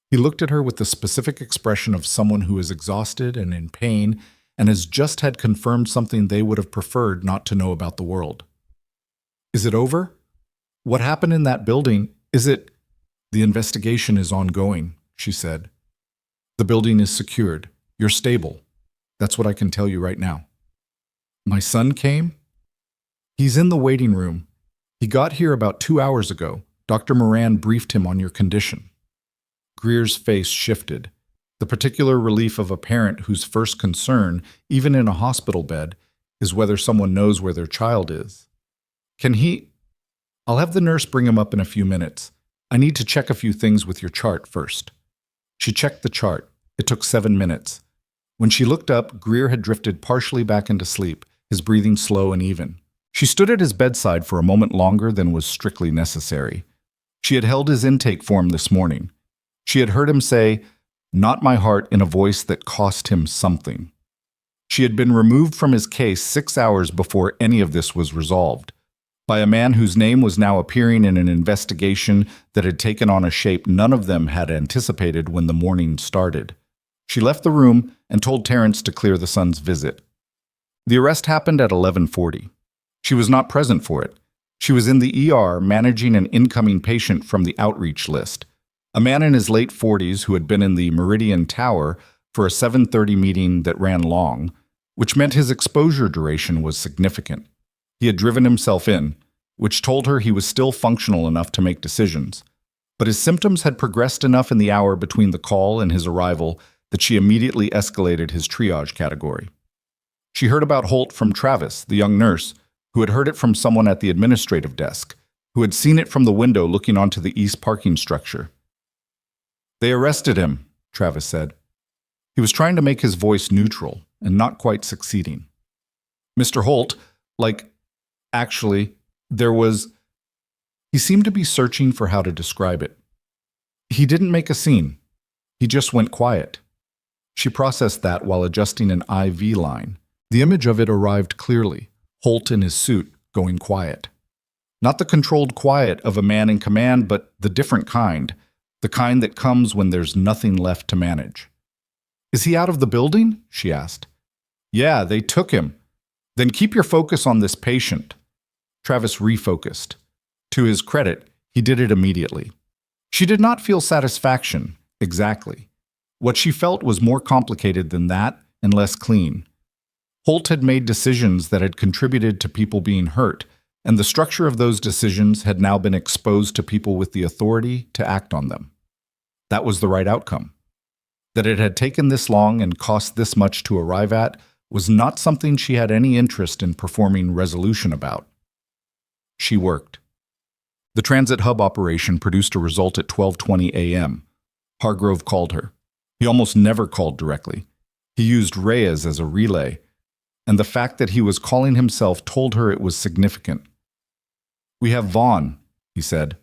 He looked at her with the specific expression of someone who is exhausted and in pain and has just had confirmed something they would have preferred not to know about the world. "Is it over? What happened in that building? Is it—" "The investigation is ongoing," she said. "The building is secured. You're stable. That's what I can tell you right now." "My son came?" "He's in the waiting room. He got here about 2 hours ago. Dr. Moran briefed him on your condition." Greer's face shifted. The particular relief of a parent whose first concern, even in a hospital bed, is whether someone knows where their child is. "Can he—" "I'll have the nurse bring him up in a few minutes. I need to check a few things with your chart first." She checked the chart. It took 7 minutes. When she looked up, Greer had drifted partially back into sleep, his breathing slow and even. She stood at his bedside for a moment longer than was strictly necessary. She had held his intake form this morning. She had heard him say, "Not my heart," in a voice that cost him something. She had been removed from his case 6 hours before any of this was resolved, by a man whose name was now appearing in an investigation that had taken on a shape none of them had anticipated when the morning started. She left the room and told Terrence to clear the son's visit. The arrest happened at 11:40. She was not present for it. She was in the ER managing an incoming patient from the outreach list, a man in his late 40s who had been in the Meridian Tower for a 7:30 meeting that ran long, which meant his exposure duration was significant. He had driven himself in, which told her he was still functional enough to make decisions. But his symptoms had progressed enough in the hour between the call and his arrival that she immediately escalated his triage category. She heard about Holt from Travis, the young nurse, who had heard it from someone at the administrative desk, who had seen it from the window looking onto the east parking structure. "They arrested him," Travis said. He was trying to make his voice neutral and not quite succeeding. "Mr. Holt, actually, there was—" He seemed to be searching for how to describe it. "He didn't make a scene. He just went quiet." She processed that while adjusting an IV line. The image of it arrived clearly, Holt in his suit, going quiet. Not the controlled quiet of a man in command, but the different kind, the kind that comes when there's nothing left to manage. "Is he out of the building?" she asked. "Yeah, they took him." "Then keep your focus on this patient." Travis refocused. To his credit, he did it immediately. She did not feel satisfaction, exactly. What she felt was more complicated than that and less clean. Holt had made decisions that had contributed to people being hurt, and the structure of those decisions had now been exposed to people with the authority to act on them. That was the right outcome. That it had taken this long and cost this much to arrive at was not something she had any interest in performing resolution about. She worked. The transit hub operation produced a result at 12:20 a.m. Hargrove called her. He almost never called directly. He used Reyes as a relay, and the fact that he was calling himself told her it was significant. "We have Vaughn," he said.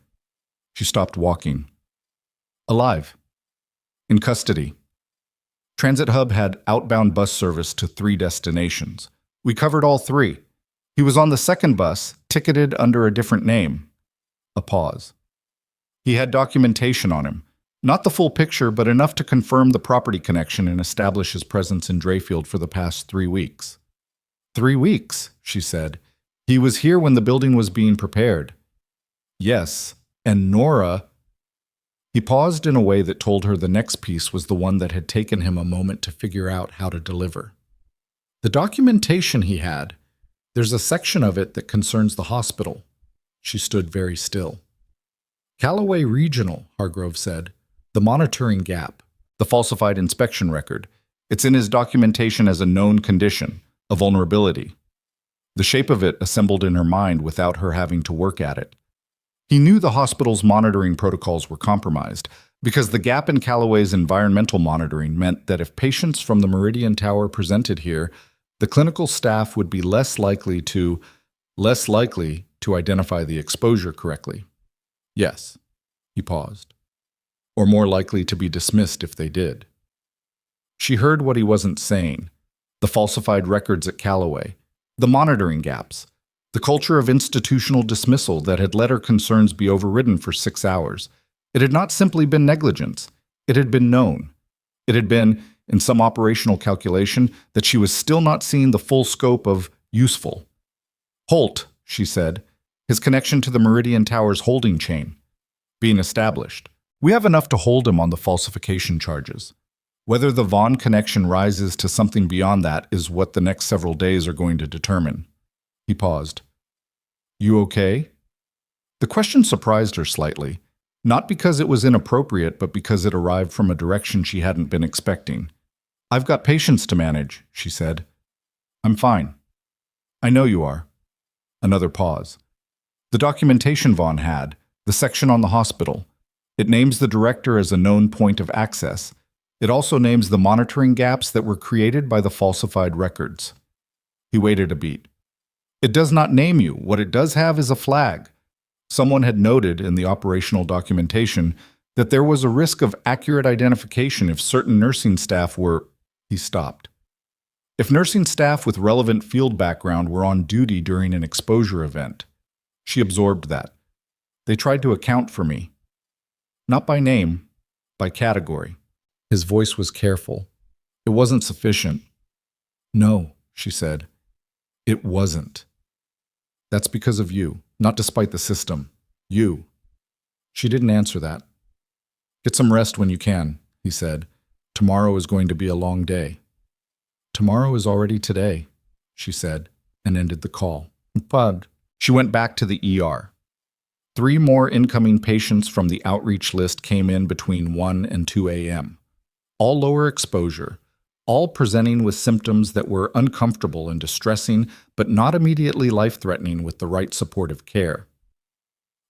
She stopped walking. "Alive. In custody." Transit Hub had outbound bus service to 3 destinations. We covered all 3. He was on the second bus, ticketed under a different name. A pause. He had documentation on him. Not the full picture, but enough to confirm the property connection and establish his presence in Drayfield for the past 3 weeks. 3 weeks, she said. He was here when the building was being prepared. Yes, and Nora... He paused in a way that told her the next piece was the one that had taken him a moment to figure out how to deliver. The documentation he had, there's a section of it that concerns the hospital. She stood very still. Callaway Regional, Hargrove said. The monitoring gap, the falsified inspection record. It's in his documentation as a known condition, a vulnerability. The shape of it assembled in her mind without her having to work at it. He knew the hospital's monitoring protocols were compromised because the gap in Callaway's environmental monitoring meant that if patients from the Meridian Tower presented here, the clinical staff would be less likely to identify the exposure correctly. Yes, he paused. Or more likely to be dismissed if they did. She heard what he wasn't saying. The falsified records at Callaway, the monitoring gaps, the culture of institutional dismissal that had let her concerns be overridden for 6 hours. It had not simply been negligence. It had been known. It had been, in some operational calculation, that she was still not seeing the full scope of useful. Holt, she said, his connection to the Meridian Tower's holding chain, being established. We have enough to hold him on the falsification charges. Whether the Vaughn connection rises to something beyond that is what the next several days are going to determine. He paused. You okay? The question surprised her slightly, not because it was inappropriate, but because it arrived from a direction she hadn't been expecting. I've got patients to manage, she said. I'm fine. I know you are. Another pause. The documentation Vaughn had, the section on the hospital. It names the director as a known point of access. It also names the monitoring gaps that were created by the falsified records. He waited a beat. It does not name you. What it does have is a flag. Someone had noted in the operational documentation that there was a risk of accurate identification if certain nursing staff were... He stopped. If nursing staff with relevant field background were on duty during an exposure event. She absorbed that. They tried to account for me. Not by name, by category. His voice was careful. It wasn't sufficient. No, she said. It wasn't. That's because of you, not despite the system. You. She didn't answer that. Get some rest when you can, he said. Tomorrow is going to be a long day. Tomorrow is already today, she said, and ended the call. Pud. She went back to the ER. 3 more incoming patients from the outreach list came in between 1 and 2 a.m. All lower exposure, all presenting with symptoms that were uncomfortable and distressing, but not immediately life-threatening with the right supportive care.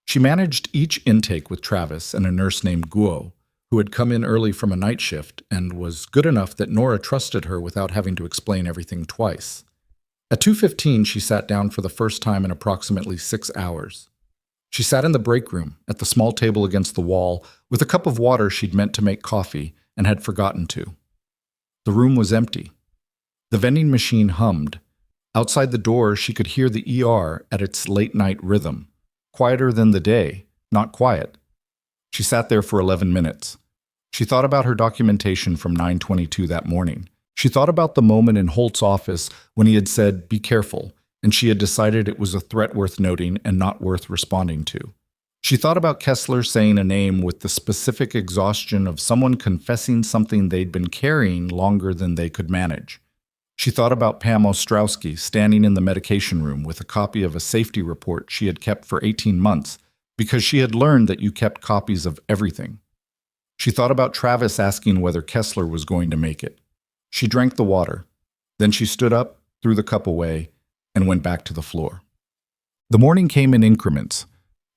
She managed each intake with Travis and a nurse named Guo, who had come in early from a night shift and was good enough that Nora trusted her without having to explain everything twice. At 2:15, she sat down for the first time in approximately 6 hours. She sat in the break room, at the small table against the wall, with a cup of water she'd meant to make coffee and had forgotten to. The room was empty. The vending machine hummed. Outside the door, she could hear the ER at its late-night rhythm. Quieter than the day, not quiet. She sat there for 11 minutes. She thought about her documentation from 9:22 that morning. She thought about the moment in Holt's office when he had said, "Be careful," and she had decided it was a threat worth noting and not worth responding to. She thought about Kessler saying a name with the specific exhaustion of someone confessing something they'd been carrying longer than they could manage. She thought about Pam Ostrowski standing in the medication room with a copy of a safety report she had kept for 18 months because she had learned that you kept copies of everything. She thought about Travis asking whether Kessler was going to make it. She drank the water. Then she stood up, threw the cup away, and went back to the floor. The morning came in increments.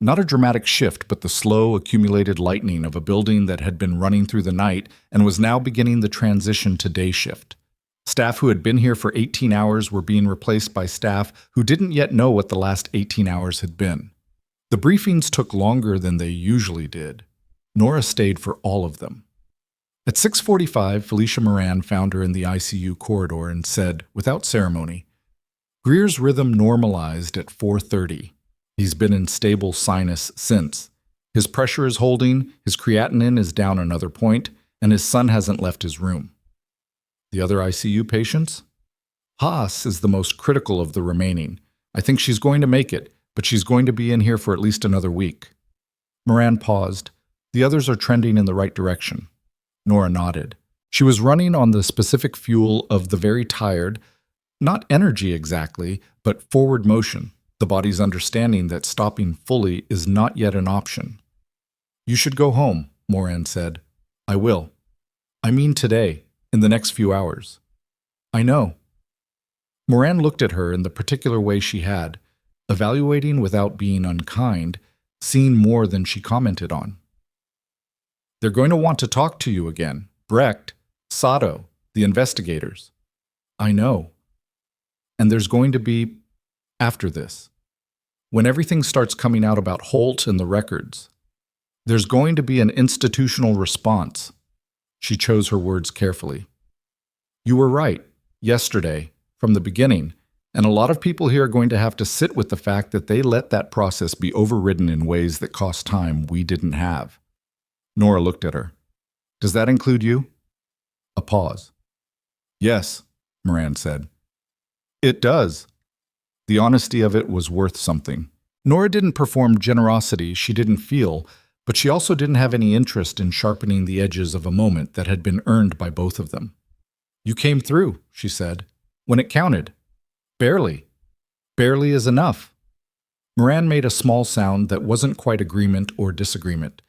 Not a dramatic shift, but the slow, accumulated lightening of a building that had been running through the night and was now beginning the transition to day shift. Staff who had been here for 18 hours were being replaced by staff who didn't yet know what the last 18 hours had been. The briefings took longer than they usually did. Nora stayed for all of them. At 6:45, Felicia Moran found her in the ICU corridor and said, without ceremony, "Greer's rhythm normalized at 4:30. He's been in stable sinus since. His pressure is holding, his creatinine is down another point, and his son hasn't left his room." The other ICU patients? Haas is the most critical of the remaining. I think she's going to make it, but she's going to be in here for at least another week. Moran paused. The others are trending in the right direction. Nora nodded. She was running on the specific fuel of the very tired, not energy exactly, but forward motion, the body's understanding that stopping fully is not yet an option. "You should go home," Moran said. "I will. I mean today, in the next few hours." "I know." Moran looked at her in the particular way she had, evaluating without being unkind, seeing more than she commented on. "They're going to want to talk to you again. Brecht, Sato, the investigators." "I know. And there's going to be after this. When everything starts coming out about Holt and the records, there's going to be an institutional response." She chose her words carefully. "You were right, yesterday, from the beginning, and a lot of people here are going to have to sit with the fact that they let that process be overridden in ways that cost time we didn't have." Nora looked at her. "Does that include you?" A pause. "Yes," Moran said. "It does." The honesty of it was worth something. Nora didn't perform generosity she didn't feel, but she also didn't have any interest in sharpening the edges of a moment that had been earned by both of them. "You came through," she said, "when it counted. Barely. Barely is enough." Moran made a small sound that wasn't quite agreement or disagreement.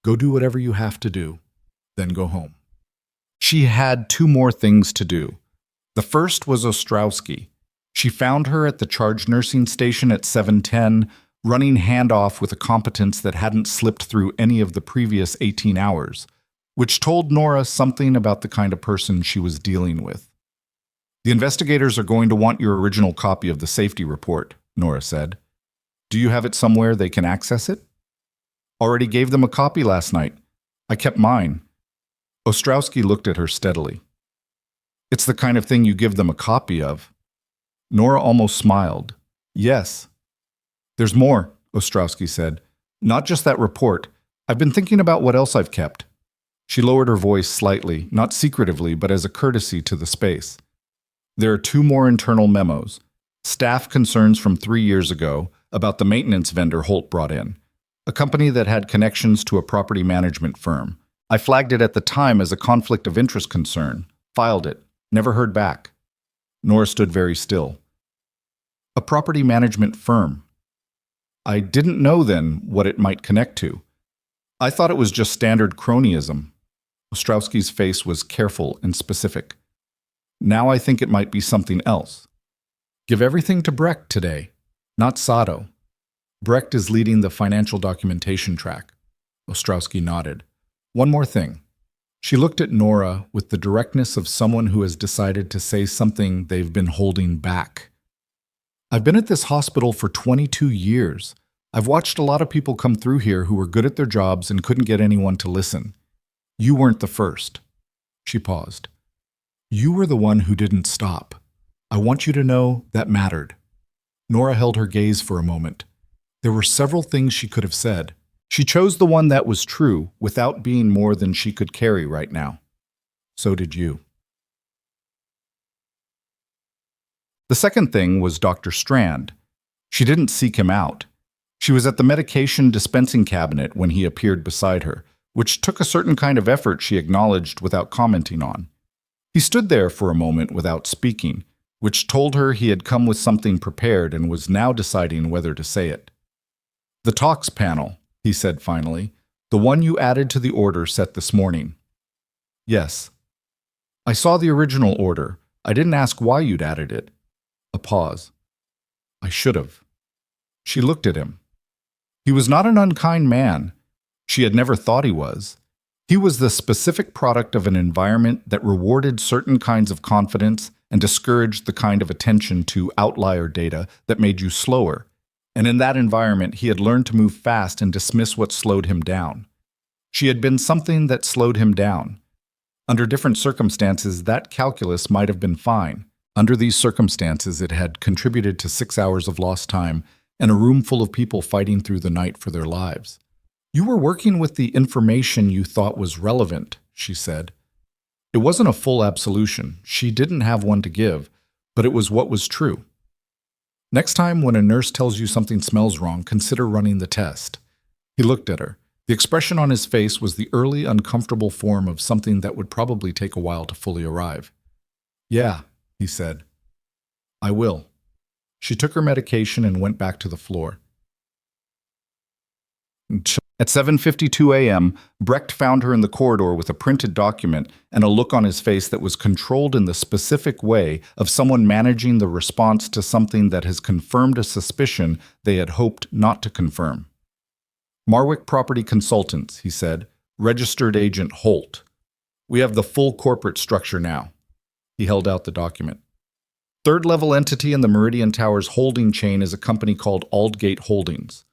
"Go do whatever you have to do, then go home." She had two more things to do. The first was Ostrowski. She found her at the charge nursing station at 7:10, running handoff with a competence that hadn't slipped through any of the previous 18 hours, which told Nora something about the kind of person she was dealing with. "The investigators are going to want your original copy of the safety report," Nora said. "Do you have it somewhere they can access it?" "Already gave them a copy last night. I kept mine." Ostrowski looked at her steadily. "It's the kind of thing you give them a copy of." Nora almost smiled. "Yes." "There's more," Ostrowski said. "Not just that report. I've been thinking about what else I've kept." She lowered her voice slightly, not secretively, but as a courtesy to the space. "There are two more internal memos. Staff concerns from 3 years ago about the maintenance vendor Holt brought in, a company that had connections to a property management firm. I flagged it at the time as a conflict of interest concern, filed it, never heard back." Nora stood very still. "A property management firm. I didn't know then what it might connect to. I thought it was just standard cronyism." Ostrowski's face was careful and specific. "Now I think it might be something else. Give everything to Brecht today, not Sato. Brecht is leading the financial documentation track." Ostrowski nodded. "One more thing." She looked at Nora with the directness of someone who has decided to say something they've been holding back. "I've been at this hospital for 22 years. I've watched a lot of people come through here who were good at their jobs and couldn't get anyone to listen. You weren't the first." She paused. "You were the one who didn't stop. I want you to know that mattered." Nora held her gaze for a moment. There were several things she could have said. She chose the one that was true without being more than she could carry right now. So did you. The second thing was Dr. Strand. She didn't seek him out. She was at the medication dispensing cabinet when he appeared beside her, which took a certain kind of effort she acknowledged without commenting on. He stood there for a moment without speaking, which told her he had come with something prepared and was now deciding whether to say it. "The talks panel," he said finally, The one you added to the order set this morning. Yes. I saw the original order. I didn't ask why you'd added it. A pause. I should have. She looked at him. He was not an unkind man. She had never thought he was. He was the specific product of an environment that rewarded certain kinds of confidence and discouraged the kind of attention to outlier data that made you slower. And in that environment, he had learned to move fast and dismiss what slowed him down. She had been something that slowed him down. Under different circumstances, that calculus might have been fine. Under these circumstances, it had contributed to 6 hours of lost time and a room full of people fighting through the night for their lives. You were working with the information you thought was relevant, she said. It wasn't a full absolution. She didn't have one to give, but it was what was true. Next time when a nurse tells you something smells wrong, consider running the test. He looked at her. The expression on his face was the early, uncomfortable form of something that would probably take a while to fully arrive. Yeah, he said. I will. She took her medication and went back to the floor. At 7:52 a.m., Brecht found her in the corridor with a printed document and a look on his face that was controlled in the specific way of someone managing the response to something that has confirmed a suspicion they had hoped not to confirm. Marwick Property Consultants, he said, registered agent Holt. We have the full corporate structure now. He held out the document. Third-level entity in the Meridian Towers holding chain is a company called Aldgate Holdings.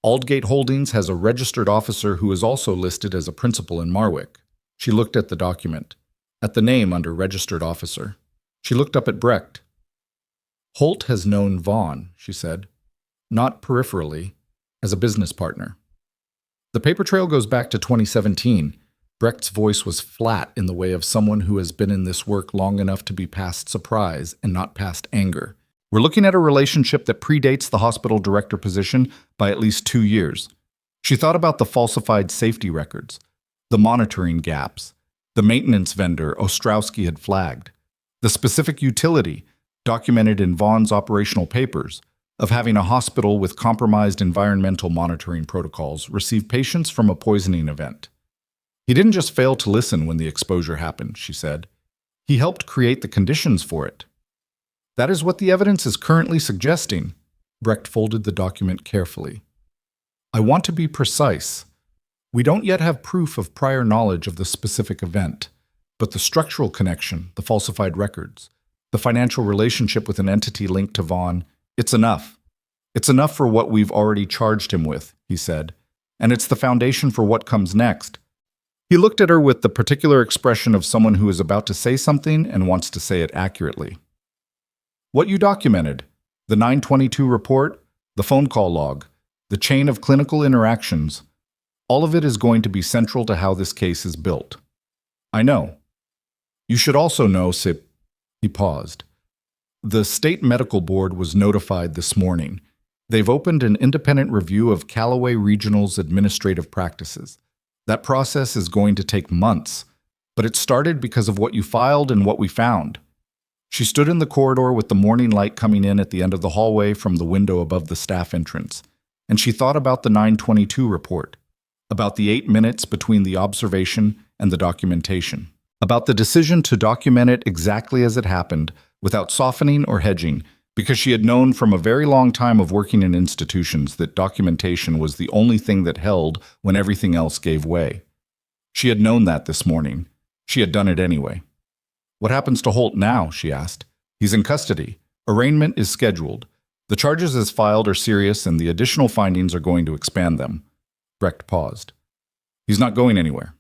Aldgate Holdings has a registered officer who is also listed as a principal in Marwick. She looked at the document, at the name under registered officer. She looked up at Brecht. Holt has known Vaughn, she said, not peripherally, as a business partner. The paper trail goes back to 2017. Brecht's voice was flat in the way of someone who has been in this work long enough to be past surprise and not past anger. We're looking at a relationship that predates the hospital director position by at least 2 years. She thought about the falsified safety records, the monitoring gaps, the maintenance vendor Ostrowski had flagged, the specific utility, documented in Vaughn's operational papers, of having a hospital with compromised environmental monitoring protocols receive patients from a poisoning event. He didn't just fail to listen when the exposure happened, she said. He helped create the conditions for it. That is what the evidence is currently suggesting. Brecht folded the document carefully. I want to be precise. We don't yet have proof of prior knowledge of the specific event, but the structural connection, the falsified records, the financial relationship with an entity linked to Vaughn, it's enough. It's enough for what we've already charged him with, he said, and it's the foundation for what comes next. He looked at her with the particular expression of someone who is about to say something and wants to say it accurately. What you documented, the 922 report, the phone call log, the chain of clinical interactions, all of it is going to be central to how this case is built. I know. You should also know, Sip. He paused. The State Medical Board was notified this morning. They've opened an independent review of Callaway Regional's administrative practices. That process is going to take months, but it started because of what you filed and what we found. She stood in the corridor with the morning light coming in at the end of the hallway from the window above the staff entrance, and she thought about the 922 report, about the 8 minutes between the observation and the documentation, about the decision to document it exactly as it happened, without softening or hedging, because she had known from a very long time of working in institutions that documentation was the only thing that held when everything else gave way. She had known that this morning. She had done it anyway. What happens to Holt now? She asked. He's in custody. Arraignment is scheduled. The charges as filed are serious and the additional findings are going to expand them. Brecht paused. He's not going anywhere.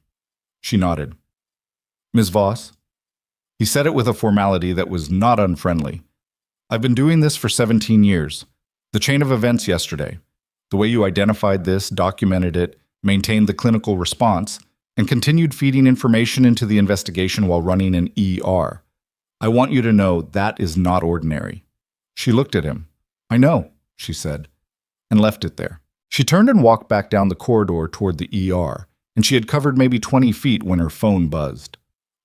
She nodded. Ms. Voss? He said it with a formality that was not unfriendly. I've been doing this for 17 years. The chain of events yesterday, the way you identified this, documented it, maintained the clinical response, and continued feeding information into the investigation while running an ER. I want you to know that is not ordinary. She looked at him. I know, she said, and left it there. She turned and walked back down the corridor toward the ER, and she had covered maybe 20 feet when her phone buzzed.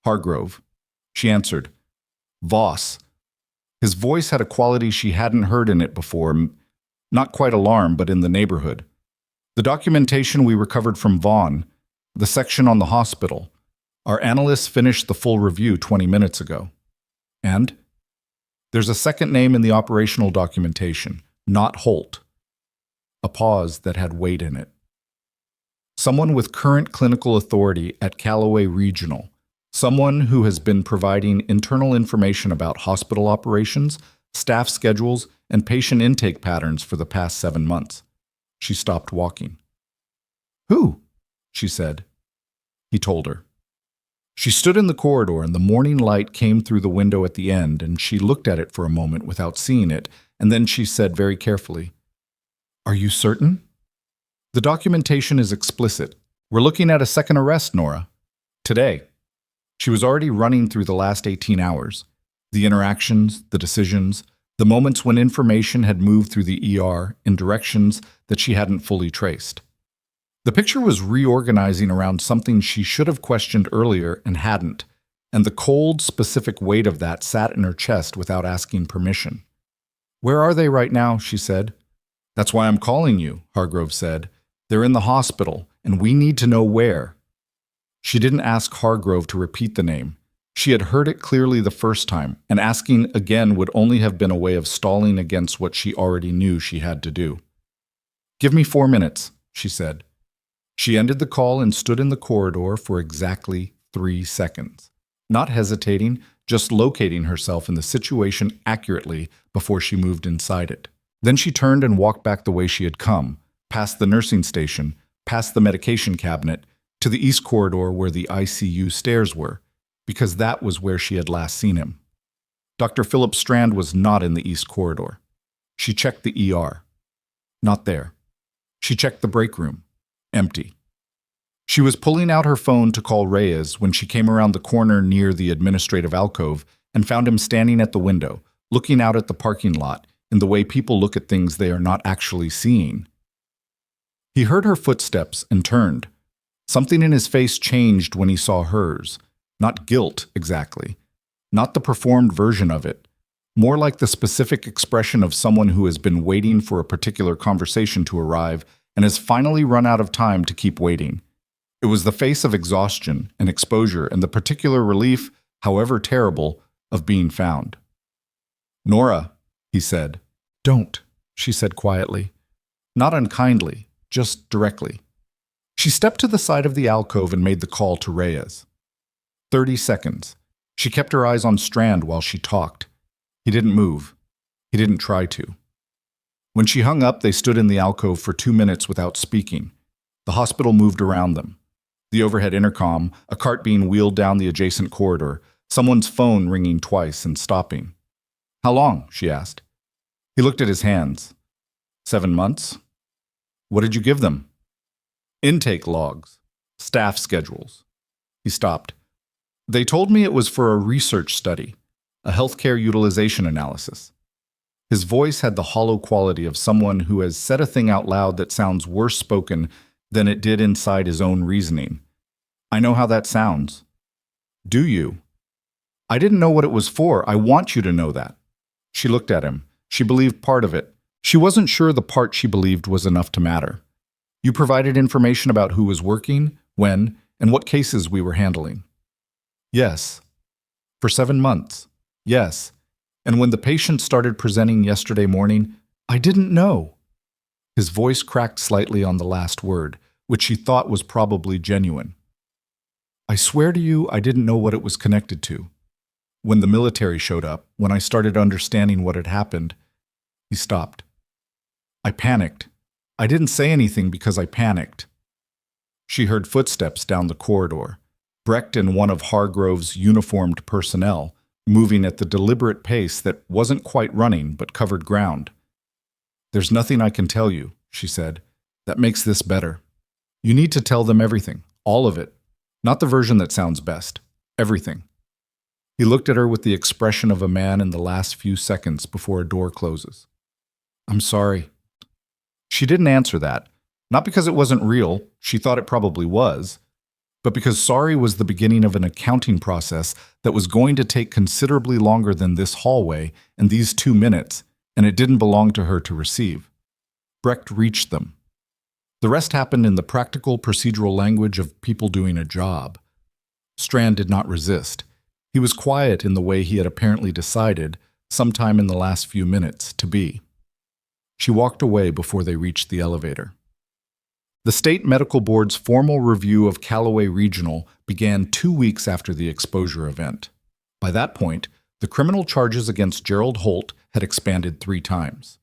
Hargrove. She answered. Voss. His voice had a quality she hadn't heard in it before, not quite alarm, but in the neighborhood. The documentation we recovered from Vaughn, the section on the hospital. Our analysts finished the full review 20 minutes ago. And? There's a second name in the operational documentation, not Holt. A pause that had weight in it. Someone with current clinical authority at Callaway Regional. Someone who has been providing internal information about hospital operations, staff schedules, and patient intake patterns for the past 7 months. She stopped walking. Who? She said. He told her. She stood in the corridor and the morning light came through the window at the end and she looked at it for a moment without seeing it, and then she said very carefully, "Are you certain?" The documentation is explicit. We're looking at a second arrest, Nora. Today. She was already running through the last 18 hours. The interactions, the decisions, the moments when information had moved through the ER in directions that she hadn't fully traced. The picture was reorganizing around something she should have questioned earlier and hadn't, and the cold, specific weight of that sat in her chest without asking permission. "Where are they right now?" she said. "That's why I'm calling you," Hargrove said. "They're in the hospital, and we need to know where." She didn't ask Hargrove to repeat the name. She had heard it clearly the first time, and asking again would only have been a way of stalling against what she already knew she had to do. "Give me 4 minutes," she said. She ended the call and stood in the corridor for exactly 3 seconds, not hesitating, just locating herself in the situation accurately before she moved inside it. Then she turned and walked back the way she had come, past the nursing station, past the medication cabinet, to the east corridor where the ICU stairs were, because that was where she had last seen him. Dr. Philip Strand was not in the east corridor. She checked the ER. Not there. She checked the break room. Empty. She was pulling out her phone to call Reyes when she came around the corner near the administrative alcove and found him standing at the window, looking out at the parking lot in the way people look at things they are not actually seeing. He heard her footsteps and turned. Something in his face changed when he saw hers. Not guilt, exactly. Not the performed version of it. More like the specific expression of someone who has been waiting for a particular conversation to arrive and has finally run out of time to keep waiting. It was the face of exhaustion and exposure and the particular relief, however terrible, of being found. "Nora," he said. "Don't," she said quietly. Not unkindly, just directly. She stepped to the side of the alcove and made the call to Reyes. 30 seconds. She kept her eyes on Strand while she talked. He didn't move. He didn't try to. When she hung up, they stood in the alcove for 2 minutes without speaking. The hospital moved around them. The overhead intercom, a cart being wheeled down the adjacent corridor, someone's phone ringing twice and stopping. "How long?" she asked. He looked at his hands. 7 months. "What did you give them?" "Intake logs. Staff schedules." He stopped. "They told me it was for a research study, a healthcare utilization analysis." His voice had the hollow quality of someone who has said a thing out loud that sounds worse spoken than it did inside his own reasoning. "I know how that sounds." "Do you?" "I didn't know what it was for. I want you to know that." She looked at him. She believed part of it. She wasn't sure the part she believed was enough to matter. "You provided information about who was working, when, and what cases we were handling." "Yes." "For 7 months." "Yes. And when the patient started presenting yesterday morning, I didn't know." His voice cracked slightly on the last word, which she thought was probably genuine. "I swear to you, I didn't know what it was connected to. When the military showed up, when I started understanding what had happened," he stopped. "I panicked. I didn't say anything because I panicked." She heard footsteps down the corridor. Brecht and one of Hargrove's uniformed personnel, moving at the deliberate pace that wasn't quite running but covered ground. "There's nothing I can tell you," she said. "That makes this better. You need to tell them everything, all of it. Not the version that sounds best. Everything." He looked at her with the expression of a man in the last few seconds before a door closes. "I'm sorry." She didn't answer that, not because it wasn't real, she thought it probably was, but because sorry was the beginning of an accounting process that was going to take considerably longer than this hallway and these 2 minutes, and it didn't belong to her to receive. Brecht reached them. The rest happened in the practical, procedural language of people doing a job. Strand did not resist. He was quiet in the way he had apparently decided, sometime in the last few minutes, to be. She walked away before they reached the elevator. The State Medical Board's formal review of Callaway Regional began 2 weeks after the exposure event. By that point, the criminal charges against Gerald Holt had expanded 3 times.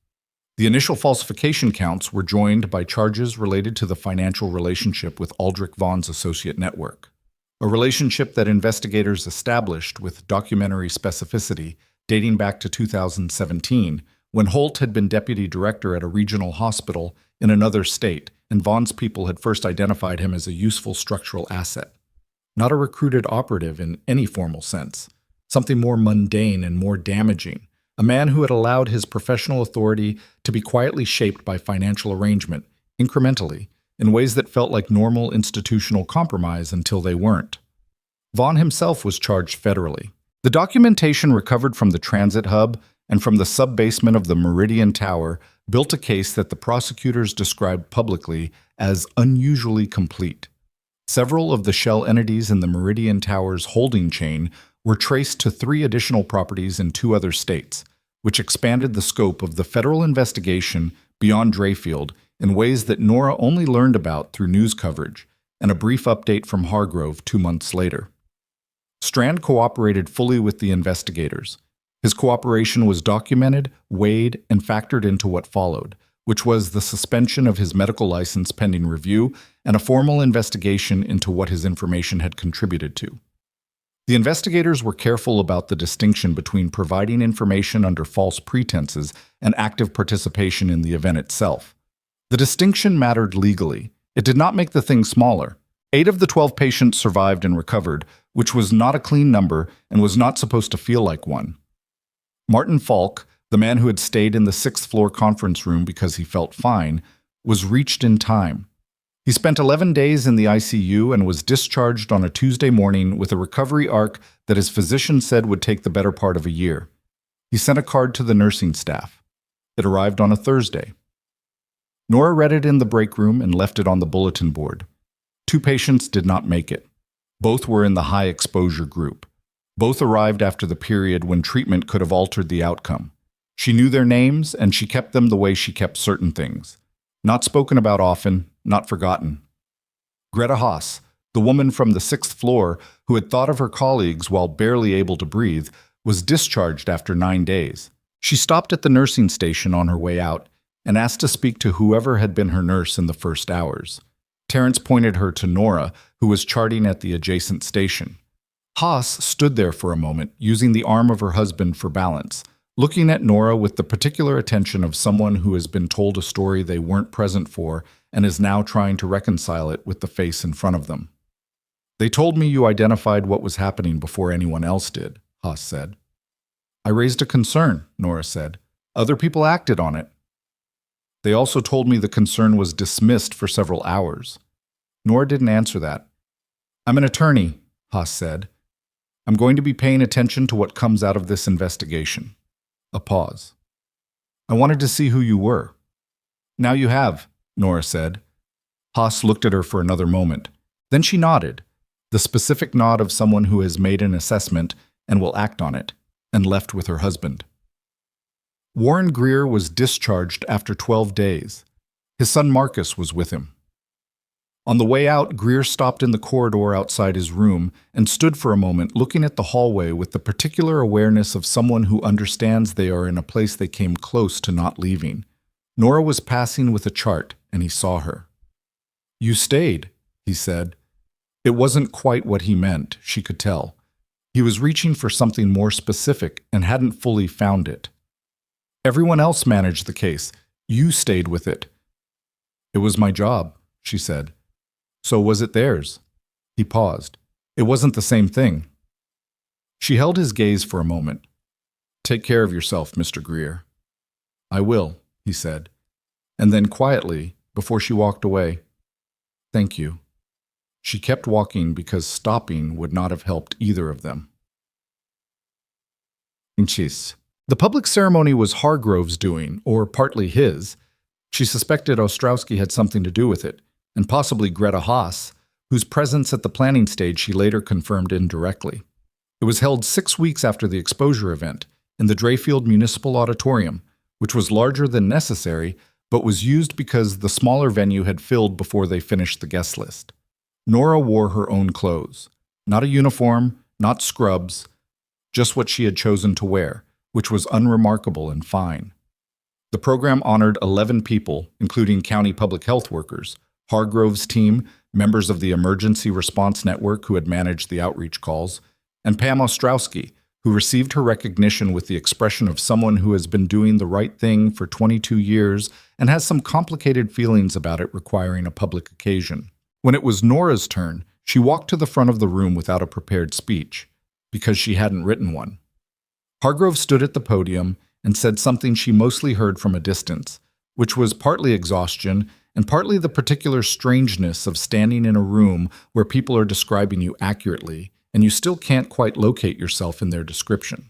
The initial falsification counts were joined by charges related to the financial relationship with Aldrich Vaughn's associate network, a relationship that investigators established with documentary specificity dating back to 2017, when Holt had been deputy director at a regional hospital in another state, and Vaughn's people had first identified him as a useful structural asset. Not a recruited operative in any formal sense, something more mundane and more damaging, a man who had allowed his professional authority to be quietly shaped by financial arrangement, incrementally, in ways that felt like normal institutional compromise until they weren't. Vaughn himself was charged federally. The documentation recovered from the transit hub and from the sub-basement of the Meridian Tower built a case that the prosecutors described publicly as unusually complete. Several of the shell entities in the Meridian Tower's holding chain were traced to 3 additional properties in 2 other states, which expanded the scope of the federal investigation beyond Drayfield in ways that Nora only learned about through news coverage and a brief update from Hargrove 2 months later. Strand cooperated fully with the investigators. His cooperation was documented, weighed, and factored into what followed, which was the suspension of his medical license pending review and a formal investigation into what his information had contributed to. The investigators were careful about the distinction between providing information under false pretenses and active participation in the event itself. The distinction mattered legally. It did not make the thing smaller. 8 of the 12 patients survived and recovered, which was not a clean number and was not supposed to feel like one. Martin Falk, the man who had stayed in the 6th floor conference room because he felt fine, was reached in time. He spent 11 days in the ICU and was discharged on a Tuesday morning with a recovery arc that his physician said would take the better part of a year. He sent a card to the nursing staff. It arrived on a Thursday. Nora read it in the break room and left it on the bulletin board. 2 patients did not make it. Both were in the high exposure group. Both arrived after the period when treatment could have altered the outcome. She knew their names, and she kept them the way she kept certain things. Not spoken about often, not forgotten. Greta Haas, the woman from the 6th floor who had thought of her colleagues while barely able to breathe, was discharged after 9 days. She stopped at the nursing station on her way out and asked to speak to whoever had been her nurse in the first hours. Terrence pointed her to Nora, who was charting at the adjacent station. Haas stood there for a moment, using the arm of her husband for balance, looking at Nora with the particular attention of someone who has been told a story they weren't present for and is now trying to reconcile it with the face in front of them. "They told me you identified what was happening before anyone else did," Haas said. "I raised a concern," Nora said. "Other people acted on it." "They also told me the concern was dismissed for several hours." Nora didn't answer that. "I'm an attorney," Haas said. "I'm going to be paying attention to what comes out of this investigation." A pause. "I wanted to see who you were." "Now you have," Nora said. Haas looked at her for another moment. Then she nodded, the specific nod of someone who has made an assessment and will act on it, and left with her husband. Warren Greer was discharged after 12 days. His son Marcus was with him. On the way out, Greer stopped in the corridor outside his room and stood for a moment looking at the hallway with the particular awareness of someone who understands they are in a place they came close to not leaving. Nora was passing with a chart, and he saw her. "You stayed," he said. It wasn't quite what he meant, she could tell. He was reaching for something more specific and hadn't fully found it. "Everyone else managed the case. You stayed with it." "It was my job," she said. "So was it theirs?" He paused. "It wasn't the same thing." She held his gaze for a moment. "Take care of yourself, Mr. Greer." "I will," he said. And then quietly, before she walked away, "Thank you." She kept walking because stopping would not have helped either of them. The public ceremony was Hargrove's doing, or partly his. She suspected Ostrowski had something to do with it, and possibly Greta Haas, whose presence at the planning stage she later confirmed indirectly. It was held 6 weeks after the exposure event in the Drayfield Municipal Auditorium, which was larger than necessary, but was used because the smaller venue had filled before they finished the guest list. Nora wore her own clothes. Not a uniform, not scrubs, just what she had chosen to wear, which was unremarkable and fine. The program honored 11 people, including county public health workers, Hargrove's team, members of the Emergency Response Network who had managed the outreach calls, and Pam Ostrowski, who received her recognition with the expression of someone who has been doing the right thing for 22 years and has some complicated feelings about it requiring a public occasion. When it was Nora's turn, she walked to the front of the room without a prepared speech, because she hadn't written one. Hargrove stood at the podium and said something she mostly heard from a distance, which was partly exhaustion and partly the particular strangeness of standing in a room where people are describing you accurately and you still can't quite locate yourself in their description.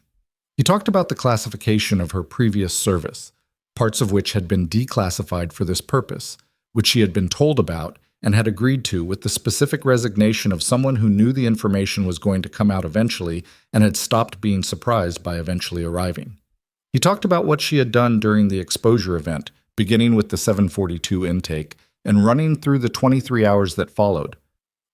He talked about the classification of her previous service, parts of which had been declassified for this purpose, which she had been told about and had agreed to with the specific resignation of someone who knew the information was going to come out eventually and had stopped being surprised by eventually arriving. He talked about what she had done during the exposure event, beginning with the 742 intake and running through the 23 hours that followed.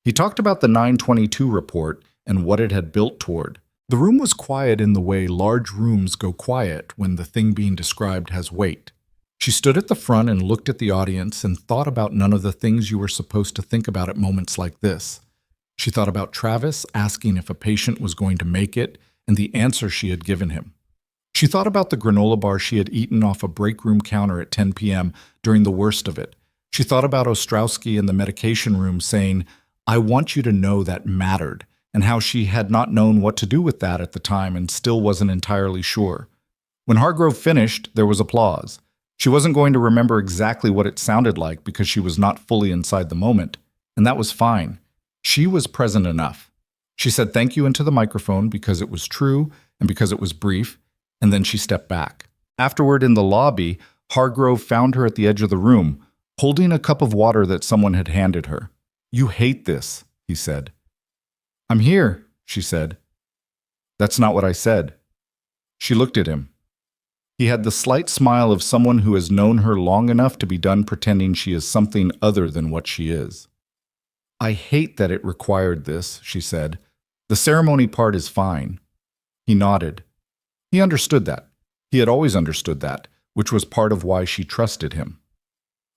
He talked about the 922 report and what it had built toward. The room was quiet in the way large rooms go quiet when the thing being described has weight. She stood at the front and looked at the audience and thought about none of the things you were supposed to think about at moments like this. She thought about Travis asking if a patient was going to make it and the answer she had given him. She thought about the granola bar she had eaten off a break room counter at 10 p.m. during the worst of it. She thought about Ostrowski in the medication room saying, "I want you to know that mattered," and how she had not known what to do with that at the time and still wasn't entirely sure. When Hargrove finished, there was applause. She wasn't going to remember exactly what it sounded like because she was not fully inside the moment, and that was fine. She was present enough. She said thank you into the microphone because it was true and because it was brief, and then she stepped back. Afterward, in the lobby, Hargrove found her at the edge of the room, holding a cup of water that someone had handed her. "You hate this," he said. "I'm here," she said. "That's not what I said." She looked at him. He had the slight smile of someone who has known her long enough to be done pretending she is something other than what she is. "I hate that it required this," she said. "The ceremony part is fine." He nodded. He understood that. He had always understood that, which was part of why she trusted him.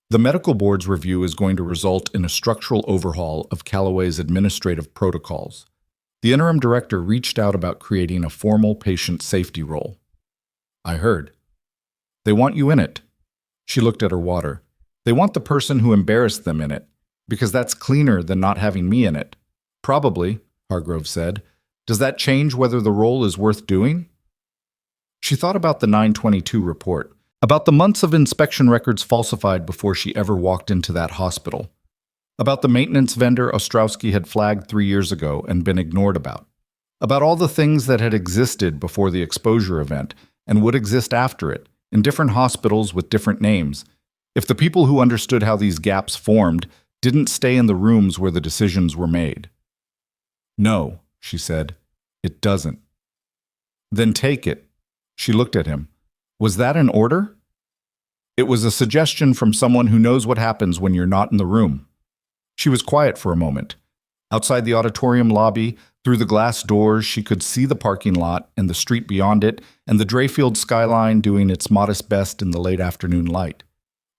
The medical board's review is going to result in a structural overhaul of Callaway's administrative protocols. The interim director reached out about creating a formal patient safety role. "I heard. They want you in it." She looked at her water. "They want the person who embarrassed them in it, because that's cleaner than not having me in it." "Probably," Hargrove said. "Does that change whether the role is worth doing?" She thought about the 922 report, about the months of inspection records falsified before she ever walked into that hospital, about the maintenance vendor Ostrowski had flagged 3 years ago and been ignored about all the things that had existed before the exposure event and would exist after it, in different hospitals with different names, if the people who understood how these gaps formed didn't stay in the rooms where the decisions were made. "No," she said, "it doesn't." "Then take it." She looked at him. Was that an order? It was a suggestion from someone who knows what happens when you're not in the room. She was quiet for a moment. Outside the auditorium lobby, through the glass doors, she could see the parking lot and the street beyond it and the Drayfield skyline doing its modest best in the late afternoon light.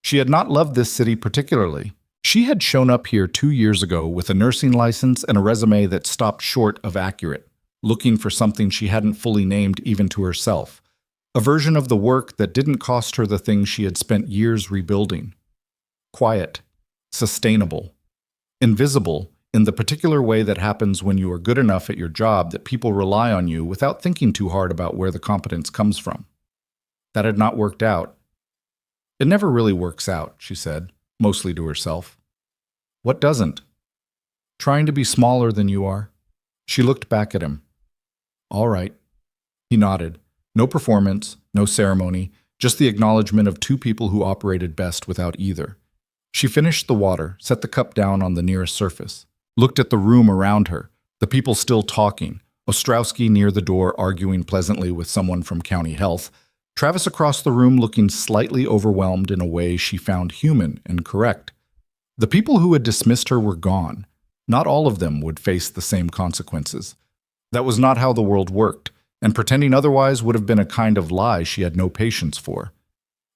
She had not loved this city particularly. She had shown up here 2 years ago with a nursing license and a resume that stopped short of accurate, looking for something she hadn't fully named even to herself. A version of the work that didn't cost her the things she had spent years rebuilding. Quiet, sustainable, invisible in the particular way that happens when you are good enough at your job that people rely on you without thinking too hard about where the competence comes from. That had not worked out. "It never really works out," she said, mostly to herself. "What doesn't?" "Trying to be smaller than you are." She looked back at him. "All right." He nodded. No performance, no ceremony, just the acknowledgement of two people who operated best without either. She finished the water, set the cup down on the nearest surface, looked at the room around her, the people still talking, Ostrowski near the door arguing pleasantly with someone from County Health, Travis across the room looking slightly overwhelmed in a way she found human and correct. The people who had dismissed her were gone. Not all of them would face the same consequences. That was not how the world worked, and pretending otherwise would have been a kind of lie she had no patience for.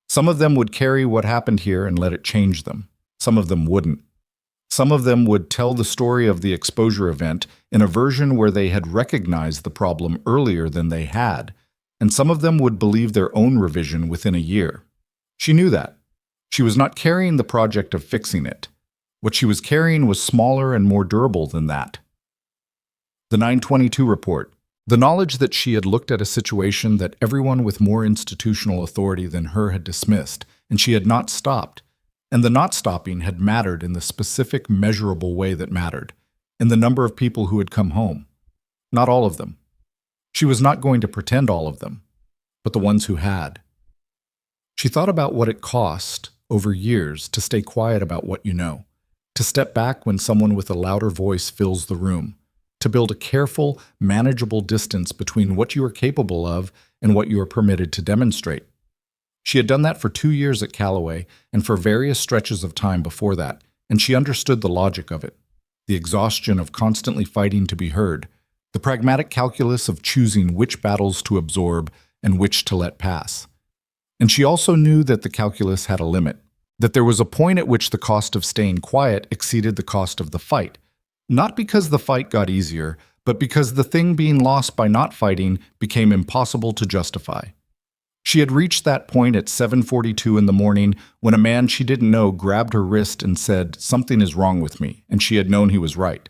Some of them would carry what happened here and let it change them. Some of them wouldn't. Some of them would tell the story of the exposure event in a version where they had recognized the problem earlier than they had, and some of them would believe their own revision within a year. She knew that. She was not carrying the project of fixing it. What she was carrying was smaller and more durable than that. The 922 report. The knowledge that she had looked at a situation that everyone with more institutional authority than her had dismissed, and she had not stopped. And the not stopping had mattered in the specific, measurable way that mattered, in the number of people who had come home. Not all of them. She was not going to pretend all of them, but the ones who had. She thought about what it cost, over years, to stay quiet about what you know, to step back when someone with a louder voice fills the room, to build a careful, manageable distance between what you are capable of and what you are permitted to demonstrate. She had done that for 2 years at Callaway and for various stretches of time before that, and she understood the logic of it, the exhaustion of constantly fighting to be heard, the pragmatic calculus of choosing which battles to absorb and which to let pass. And she also knew that the calculus had a limit, that there was a point at which the cost of staying quiet exceeded the cost of the fight, not because the fight got easier, but because the thing being lost by not fighting became impossible to justify. She had reached that point at 7:42 in the morning when a man she didn't know grabbed her wrist and said, "Something is wrong with me," and she had known he was right.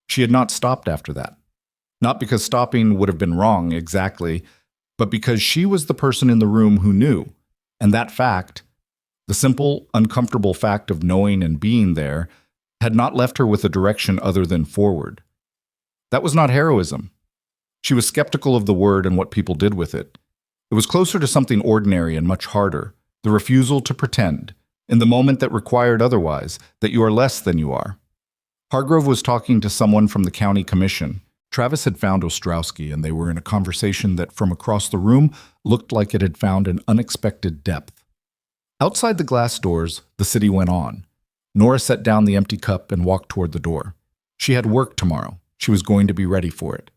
She had not stopped after that. Not because stopping would have been wrong, exactly, but because she was the person in the room who knew, and that fact, the simple, uncomfortable fact of knowing and being there, had not left her with a direction other than forward. That was not heroism. She was skeptical of the word and what people did with it. It was closer to something ordinary and much harder, the refusal to pretend, in the moment that required otherwise, that you are less than you are. Hargrove was talking to someone from the county commission. Travis had found Ostrowski, and they were in a conversation that from across the room looked like it had found an unexpected depth. Outside the glass doors, the city went on. Nora set down the empty cup and walked toward the door. She had work tomorrow. She was going to be ready for it.